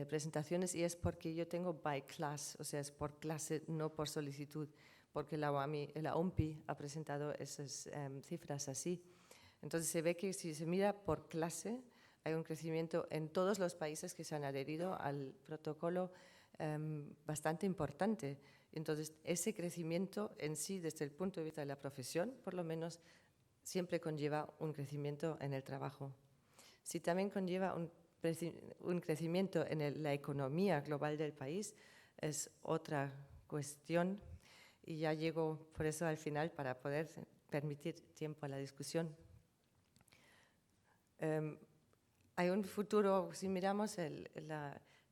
presentaciones y es porque yo tengo by class, o sea, es por clase, no por solicitud, porque la OMPI ha presentado esas cifras así. Entonces se ve que si se mira por clase, hay un crecimiento en todos los países que se han adherido al protocolo bastante importante. Entonces, ese crecimiento en sí, desde el punto de vista de la profesión, por lo menos, siempre conlleva un crecimiento en el trabajo. Si también conlleva un crecimiento en la economía global del país, es otra cuestión. Y ya llego por eso al final para poder permitir tiempo a la discusión. Hay un futuro, si miramos el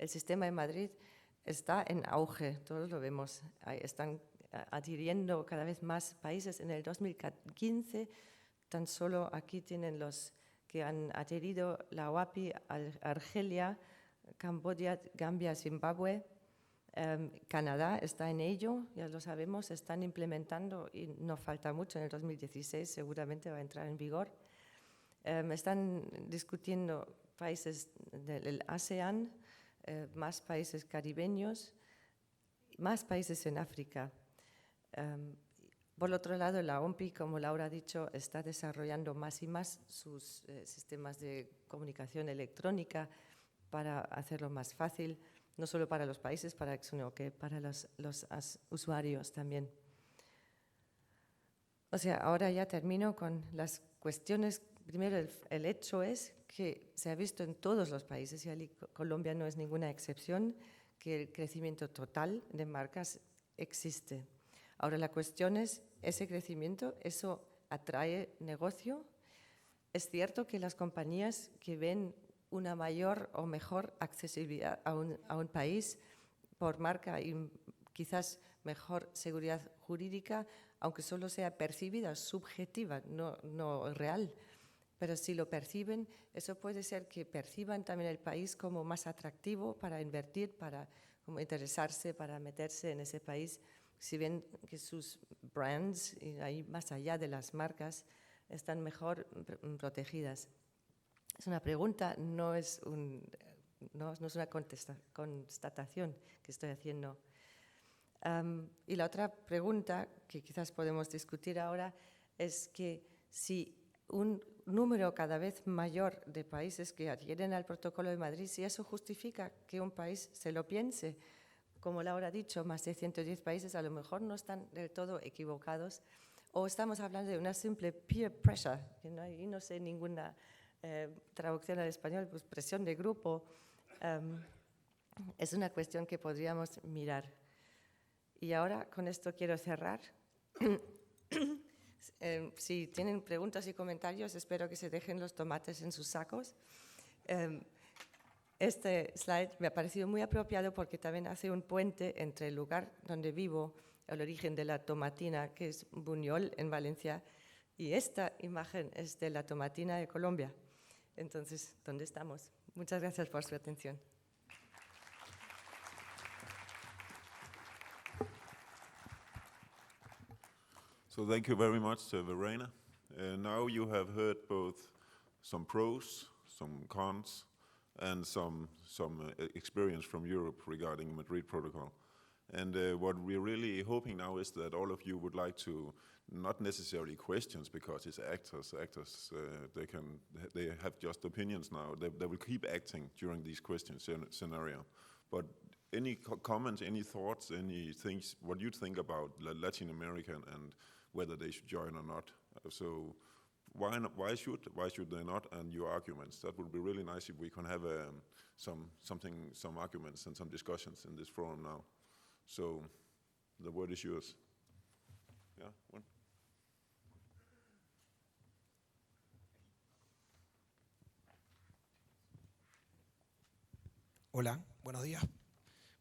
sistema de Madrid, está en auge, todos lo vemos, están adhiriendo cada vez más países. En el 2015, tan solo aquí tienen los que han adherido la OAPI, Argelia, Camboya, Gambia, Zimbabue, Canadá está en ello, ya lo sabemos, están implementando y no falta mucho, en el 2016 seguramente va a entrar en vigor. Están discutiendo países del ASEAN, más países caribeños, más países en África. Por otro lado, la OMPI, como Laura ha dicho, está desarrollando más y más sus sistemas de comunicación electrónica para hacerlo más fácil, no solo para los países, sino que para los usuarios también. O sea, ahora ya termino con las cuestiones. Primero, el hecho es que se ha visto en todos los países, y Colombia no es ninguna excepción, que el crecimiento total de marcas existe. Ahora la cuestión es, ese crecimiento, ¿eso atrae negocio? Es cierto que las compañías que ven una mayor o mejor accesibilidad a un país por marca y quizás mejor seguridad jurídica, aunque solo sea percibida, subjetiva, no real, pero si lo perciben, eso puede ser que perciban también el país como más atractivo para invertir, para como interesarse, para meterse en ese país, si ven que sus brands, y ahí más allá de las marcas, están mejor protegidas. Es una pregunta, no es una constatación que estoy haciendo. Y la otra pregunta que quizás podemos discutir ahora es que si un número cada vez mayor de países que adhieren al Protocolo de Madrid, si eso justifica que un país se lo piense, como Laura ha dicho, más de 110 países a lo mejor no están del todo equivocados, o estamos hablando de una simple peer pressure, que no sé ninguna traducción al español, pues presión de grupo. Es una cuestión que podríamos mirar. Y ahora con esto quiero cerrar. Si tienen preguntas y comentarios, espero que se dejen los tomates en sus sacos. Este slide me ha parecido muy apropiado porque también hace un puente entre el lugar donde vivo, el origen de la tomatina, que es Buñol, en Valencia, y esta imagen es de la tomatina de Colombia. Entonces, ¿dónde estamos? Muchas gracias por su atención. So thank you very much, Verena. Now you have heard both some pros, some cons, and some experience from Europe regarding Madrid Protocol. And what we're really hoping now is that all of you would like to, not necessarily questions, because it's actors, they have just opinions now. They will keep acting during these question scenario. But any comments, any thoughts, any things, what you think about Latin America and whether they should join or not. So why should they not, and your arguments. That would be really nice if we can have some arguments and some discussions in this forum now. So the word is yours. Yeah, one. Hola, buenos días.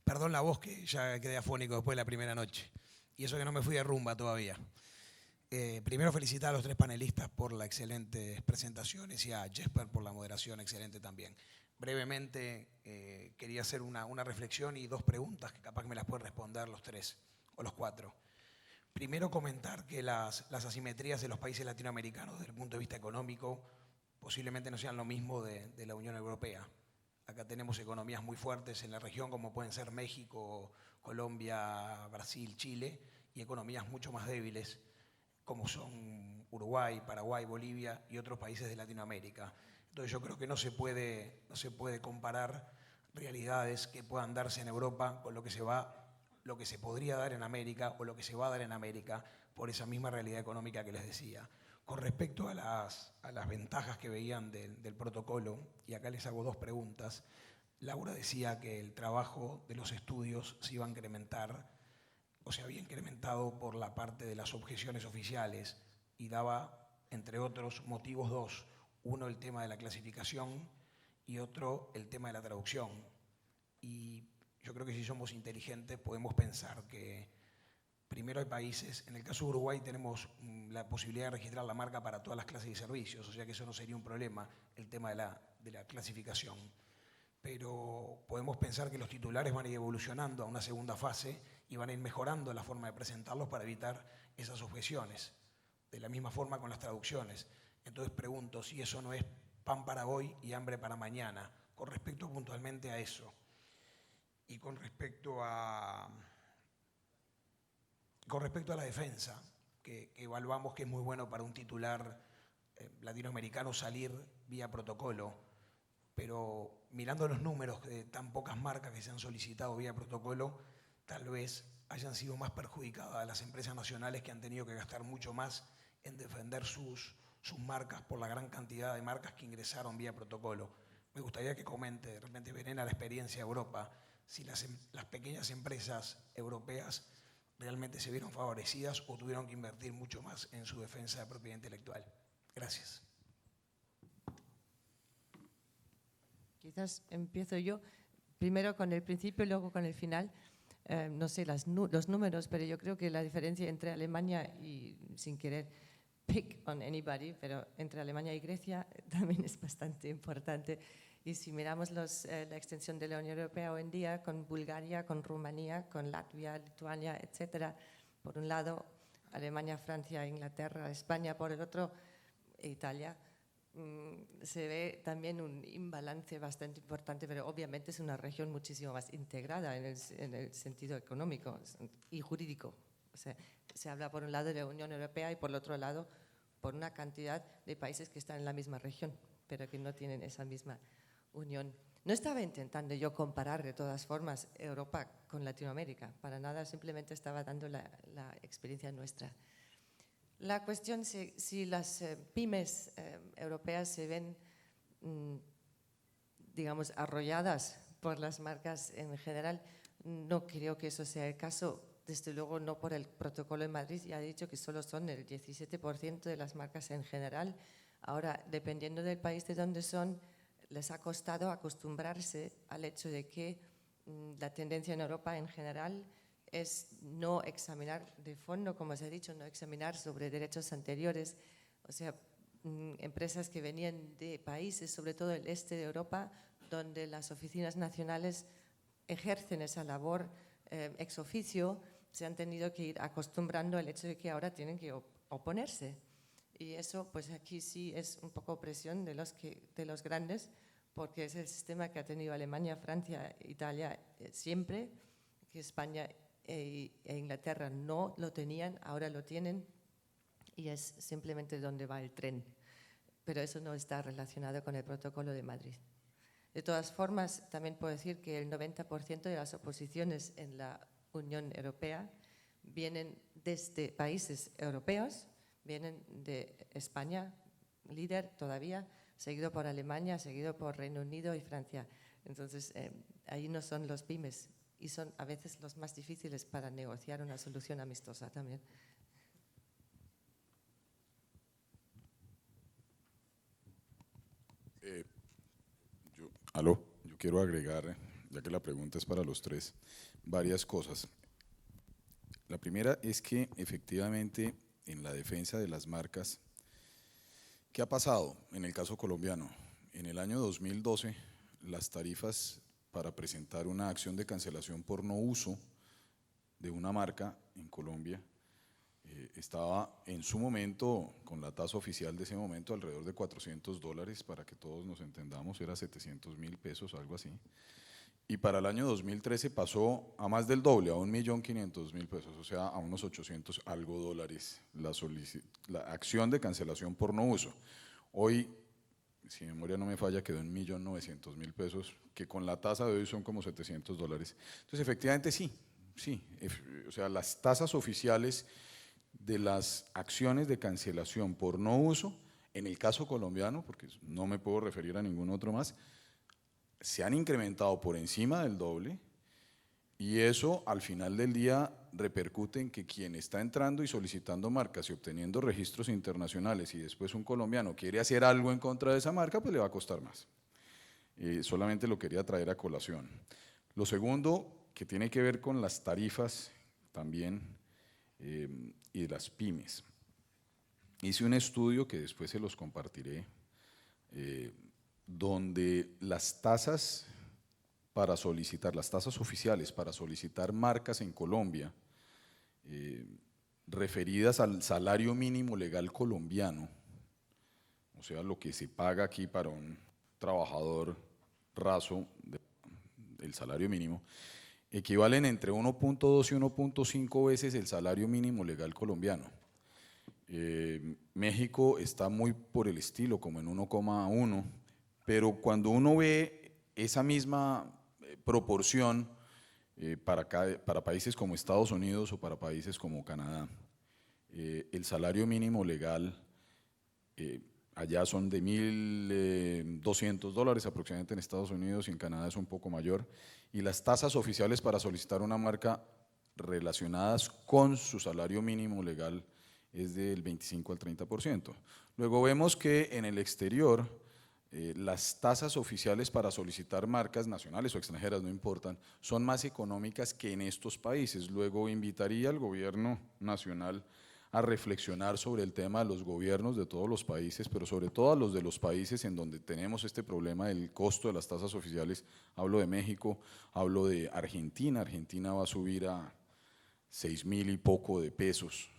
Perdón la voz, que ya quedé afónico después de la primera noche. Y eso que no me fui de rumba todavía. Primero felicitar a los tres panelistas por las excelentes presentaciones y a Jesper por la moderación excelente también. Brevemente quería hacer una reflexión y dos preguntas que capaz que me las pueden responder los tres o los cuatro. Primero comentar que las asimetrías de los países latinoamericanos desde el punto de vista económico posiblemente no sean lo mismo de la Unión Europea. Acá tenemos economías muy fuertes en la región como pueden ser México, Colombia, Brasil, Chile, y economías mucho más débiles como son Uruguay, Paraguay, Bolivia y otros países de Latinoamérica. Entonces yo creo que no se puede comparar realidades que puedan darse en Europa con lo que se podría dar en América o lo que se va a dar en América por esa misma realidad económica que les decía. Con respecto a las ventajas que veían del protocolo, y acá les hago dos preguntas. Laura decía que el trabajo de los estudios se iba a incrementar, o se había incrementado por la parte de las objeciones oficiales, y daba, entre otros motivos, dos. Uno, el tema de la clasificación, y otro, el tema de la traducción. Y yo creo que si somos inteligentes podemos pensar que primero hay países, en el caso de Uruguay tenemos la posibilidad de registrar la marca para todas las clases de servicios, o sea que eso no sería un problema, el tema de la clasificación. Pero podemos pensar que los titulares van a ir evolucionando a una segunda fase y van a ir mejorando la forma de presentarlos para evitar esas objeciones. De la misma forma con las traducciones. Entonces pregunto si eso no es pan para hoy y hambre para mañana, con respecto puntualmente a eso. Y con respecto a la defensa, que evaluamos que es muy bueno para un titular latinoamericano salir vía protocolo, pero mirando los números de tan pocas marcas que se han solicitado vía protocolo, tal vez hayan sido más perjudicadas las empresas nacionales que han tenido que gastar mucho más en defender sus marcas por la gran cantidad de marcas que ingresaron vía protocolo. Me gustaría que comente, de repente, Verena, la experiencia de Europa, si las pequeñas empresas europeas realmente se vieron favorecidas o tuvieron que invertir mucho más en su defensa de propiedad intelectual. Gracias. Quizás empiezo yo, primero con el principio y luego con el final. No sé los números, pero yo creo que la diferencia entre Alemania y, sin querer pick on anybody, pero entre Alemania y Grecia también es bastante importante. Y si miramos la extensión de la Unión Europea hoy en día, con Bulgaria, con Rumanía, con Latvia, Lituania, etcétera, por un lado, Alemania, Francia, Inglaterra, España, por el otro, Italia, se ve también un imbalance bastante importante, pero obviamente es una región muchísimo más integrada en el sentido económico y jurídico. O sea, se habla por un lado de la Unión Europea y por el otro lado por una cantidad de países que están en la misma región, pero que no tienen esa misma unión. No estaba intentando yo comparar de todas formas Europa con Latinoamérica, para nada, simplemente estaba dando la experiencia nuestra. La cuestión si las pymes europeas se ven, digamos, arrolladas por las marcas en general, no creo que eso sea el caso, desde luego no por el protocolo de Madrid, ya he dicho que solo son el 17% de las marcas en general. Ahora, dependiendo del país de donde son, les ha costado acostumbrarse al hecho de que la tendencia en Europa en general es no examinar de fondo, como os he dicho, no examinar sobre derechos anteriores, o sea, empresas que venían de países, sobre todo el este de Europa, donde las oficinas nacionales ejercen esa labor ex oficio, se han tenido que ir acostumbrando al hecho de que ahora tienen que oponerse. Y eso, pues aquí sí es un poco presión de los grandes, porque es el sistema que ha tenido Alemania, Francia, Italia siempre, que España e Inglaterra no lo tenían, ahora lo tienen, y es simplemente donde va el tren. Pero eso no está relacionado con el protocolo de Madrid. De todas formas, también puedo decir que el 90% de las oposiciones en la Unión Europea vienen desde países europeos, vienen de España, líder todavía, seguido por Alemania, seguido por Reino Unido y Francia. Entonces, ahí no son los pymes y son a veces los más difíciles para negociar una solución amistosa también. Yo quiero agregar, ya que la pregunta es para los tres, varias cosas. La primera es que efectivamente en la defensa de las marcas, ¿qué ha pasado en el caso colombiano? En el año 2012, las tarifas para presentar una acción de cancelación por no uso de una marca en Colombia estaba en su momento, con la tasa oficial de ese momento, alrededor de $400, para que todos nos entendamos, era 700.000 pesos, algo así. Y para el año 2013 pasó a más del doble, a 1.500.000 pesos, o sea, a unos 800 algo dólares la acción de cancelación por no uso. Hoy, si mi memoria no me falla, quedó en 1.900.000 pesos, que con la tasa de hoy son como $700. Entonces, efectivamente sí, o sea, las tasas oficiales de las acciones de cancelación por no uso, en el caso colombiano, porque no me puedo referir a ningún otro más, se han incrementado por encima del doble, y eso al final del día repercute en que quien está entrando y solicitando marcas y obteniendo registros internacionales y después un colombiano quiere hacer algo en contra de esa marca, pues le va a costar más. Solamente lo quería traer a colación. Lo segundo, que tiene que ver con las tarifas también y de las pymes. Hice un estudio que después se los compartiré, donde las tasas para solicitar, las tasas oficiales para solicitar marcas en Colombia, referidas al salario mínimo legal colombiano, o sea, lo que se paga aquí para un trabajador raso del salario mínimo, equivalen entre 1.2 y 1.5 veces el salario mínimo legal colombiano. México está muy por el estilo, como en 1,1, pero cuando uno ve esa misma proporción para países como Estados Unidos o para países como Canadá, el salario mínimo legal allá son de $1.200 aproximadamente en Estados Unidos, y en Canadá es un poco mayor, y las tasas oficiales para solicitar una marca relacionadas con su salario mínimo legal es del 25 al 30%. Luego vemos que en el exterior las tasas oficiales para solicitar marcas nacionales o extranjeras, no importan, son más económicas que en estos países. Luego invitaría al gobierno nacional a reflexionar sobre el tema de los gobiernos de todos los países, pero sobre todo a los de los países en donde tenemos este problema del costo de las tasas oficiales. Hablo de México, hablo de Argentina. Argentina va a subir a 6.000 y poco de pesos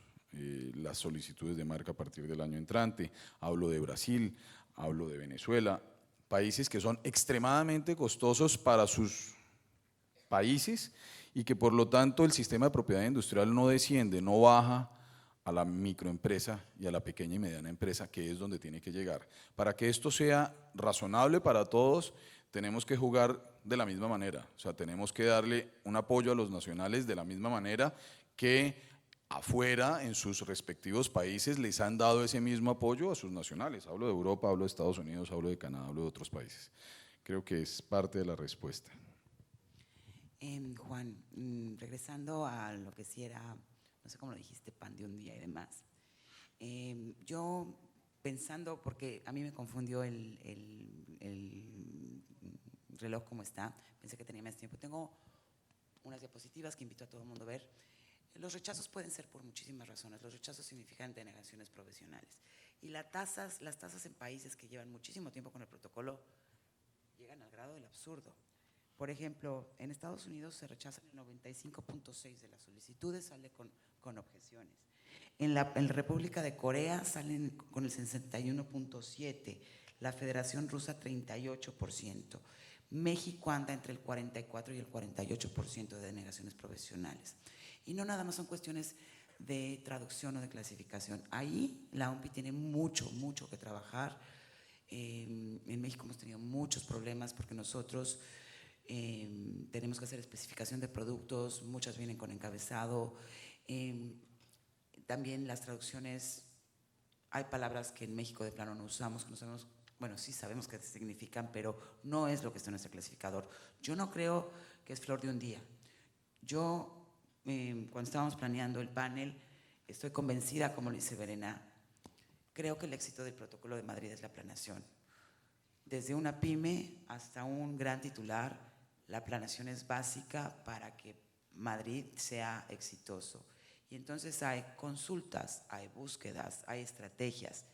las solicitudes de marca a partir del año entrante. Hablo de Brasil, hablo de Venezuela, países que son extremadamente costosos para sus países y que por lo tanto el sistema de propiedad industrial no desciende, no baja a la microempresa y a la pequeña y mediana empresa, que es donde tiene que llegar. Para que esto sea razonable para todos, tenemos que jugar de la misma manera, o sea, tenemos que darle un apoyo a los nacionales de la misma manera que afuera, en sus respectivos países, les han dado ese mismo apoyo a sus nacionales. Hablo de Europa, hablo de Estados Unidos, hablo de Canadá, hablo de otros países. Creo que es parte de la respuesta. Juan, regresando a lo que sí era, no sé cómo lo dijiste, pan de un día y demás. Yo pensando, porque a mí me confundió el reloj como está, pensé que tenía más tiempo. Tengo unas diapositivas que invito a todo el mundo a ver. Los rechazos pueden ser por muchísimas razones. Los rechazos significan denegaciones profesionales. Y las tasas en países que llevan muchísimo tiempo con el protocolo llegan al grado del absurdo. Por ejemplo, en Estados Unidos se rechazan el 95.6% de las solicitudes, sale con objeciones. En la República de Corea salen con el 61.7%, la Federación Rusa 38%. México anda entre el 44 y el 48% de denegaciones profesionales. Y no nada más son cuestiones de traducción o de clasificación. Ahí la OMPI tiene mucho que trabajar. En México hemos tenido muchos problemas porque nosotros tenemos que hacer especificación de productos, muchas vienen con encabezado. También las traducciones, hay palabras que en México de plano no usamos, que no sabemos, bueno, sí sabemos qué significan, pero no es lo que está en nuestro clasificador. Yo no creo que es flor de un día. Yo, cuando estábamos planeando el panel, estoy convencida, como lo dice Verena, creo que el éxito del Protocolo de Madrid es la planeación. Desde una pyme hasta un gran titular, la planeación es básica para que Madrid sea exitoso. Y entonces hay consultas, hay búsquedas, hay estrategias.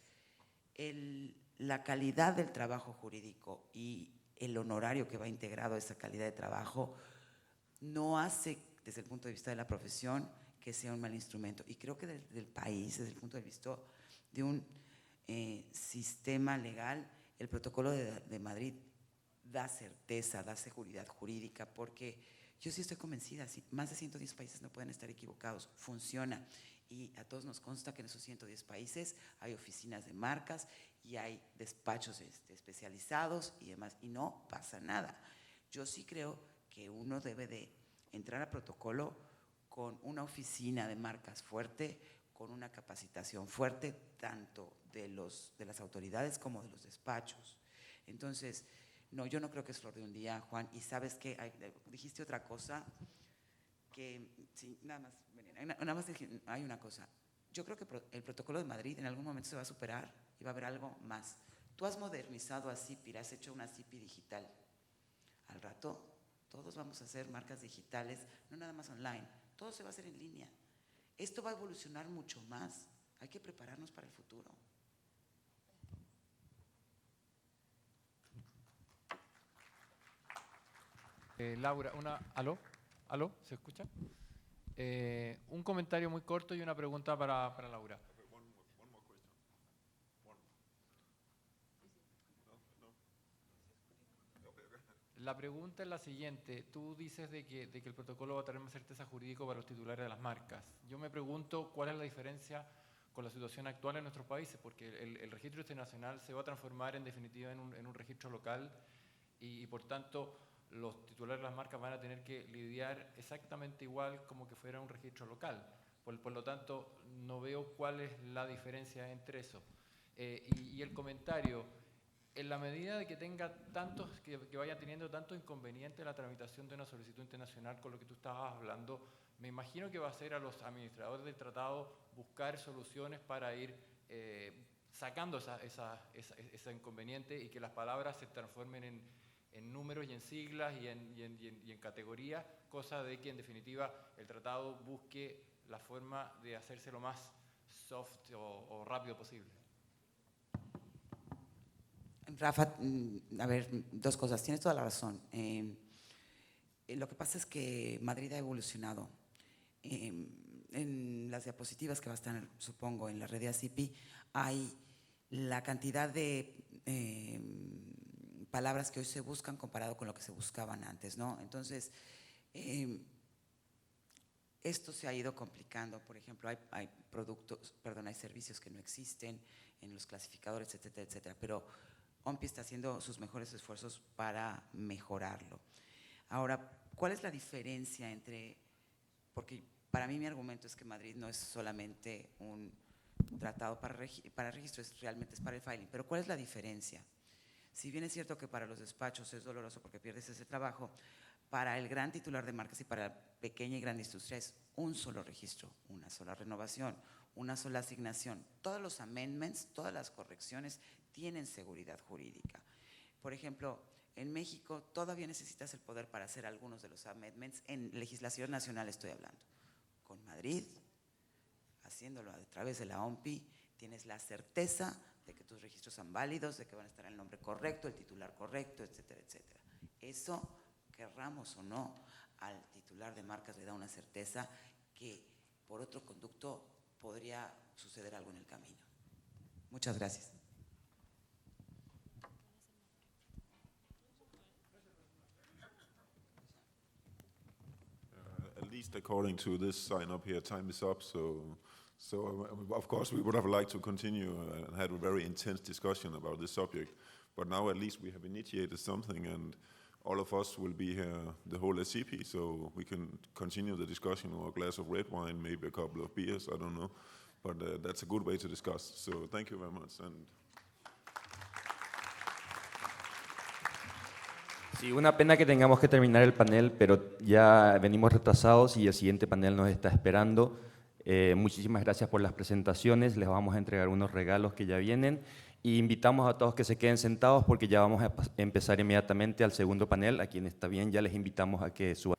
La calidad del trabajo jurídico y el honorario que va integrado a esa calidad de trabajo no hace, desde el punto de vista de la profesión, que sea un mal instrumento. Y creo que desde el país, desde el punto de vista de un sistema legal, el Protocolo de Madrid da certeza, da seguridad jurídica, porque yo sí estoy convencida, si más de 110 países no pueden estar equivocados, funciona. Y a todos nos consta que en esos 110 países hay oficinas de marcas y hay despachos especializados y demás, y no pasa nada. Yo sí creo que uno debe de entrar a protocolo con una oficina de marcas fuerte, con una capacitación fuerte, tanto de las autoridades como de los despachos. Entonces, no, yo no creo que es flor de un día, Juan, y sabes que dijiste otra cosa, que sí, nada más hay una cosa. Yo creo que el Protocolo de Madrid en algún momento se va a superar y va a haber algo más. Tú has modernizado a CIPI, has hecho una CIPI digital. Al rato, todos vamos a hacer marcas digitales, no nada más online, todo se va a hacer en línea. Esto va a evolucionar mucho más, hay que prepararnos para el futuro. Laura, ¿aló? ¿Se escucha? Un comentario muy corto y una pregunta para Laura. La pregunta es la siguiente. Tú dices de que el protocolo va a tener más certeza jurídica para los titulares de las marcas. Yo me pregunto cuál es la diferencia con la situación actual en nuestros países, porque el registro internacional se va a transformar en definitiva en un registro local y por tanto los titulares de las marcas van a tener que lidiar exactamente igual como que fuera un registro local. Por lo tanto, no veo cuál es la diferencia entre eso. Y el comentario, en la medida de que tenga que vaya teniendo tantos inconvenientes en la tramitación de una solicitud internacional con lo que tú estabas hablando, me imagino que va a ser a los administradores del tratado buscar soluciones para ir sacando ese inconveniente y que las palabras se transformen en números y en siglas y en categorías, cosa de que en definitiva el tratado busque la forma de hacerse lo más soft o rápido posible. Rafa, a ver, dos cosas, tienes toda la razón. Lo que pasa es que Madrid ha evolucionado. En las diapositivas que va a estar, supongo, en la red de ACIPI, hay la cantidad de palabras que hoy se buscan comparado con lo que se buscaban antes, ¿no? Entonces, esto se ha ido complicando. Por ejemplo, hay productos, perdón, hay servicios que no existen en los clasificadores, etcétera, etcétera. Pero OMPI está haciendo sus mejores esfuerzos para mejorarlo. Ahora, ¿cuál es la diferencia entre, porque para mí mi argumento es que Madrid no es solamente un tratado para registro, realmente es para el filing, pero ¿cuál es la diferencia? Si bien es cierto que para los despachos es doloroso porque pierdes ese trabajo, para el gran titular de marcas y para la pequeña y gran industria es un solo registro, una sola renovación, una sola asignación. Todos los amendments, todas las correcciones tienen seguridad jurídica. Por ejemplo, en México todavía necesitas el poder para hacer algunos de los amendments, en legislación nacional estoy hablando. Con Madrid, haciéndolo a través de la OMPI, tienes la certeza de que tus registros son válidos, de que van a estar el nombre correcto, el titular correcto, etcétera, etcétera. Eso, querramos o no, al titular de marcas le da una certeza que por otro conducto podría suceder algo en el camino. Muchas gracias. At least according to this sign up here, time is up. So of course we would have liked to continue and had a very intense discussion about this subject. But now at least we have initiated something, and all of us will be here, the whole SCP, so we can continue the discussion over a glass of red wine, maybe a couple of beers, I don't know. But that's a good way to discuss. So thank you very much. And Sí, una pena que tengamos que terminar el panel, pero ya venimos retrasados y el siguiente panel nos está esperando. Muchísimas gracias por las presentaciones, les vamos a entregar unos regalos que ya vienen y invitamos a todos que se queden sentados porque ya vamos a empezar inmediatamente al segundo panel. A quien está bien ya les invitamos a que suban.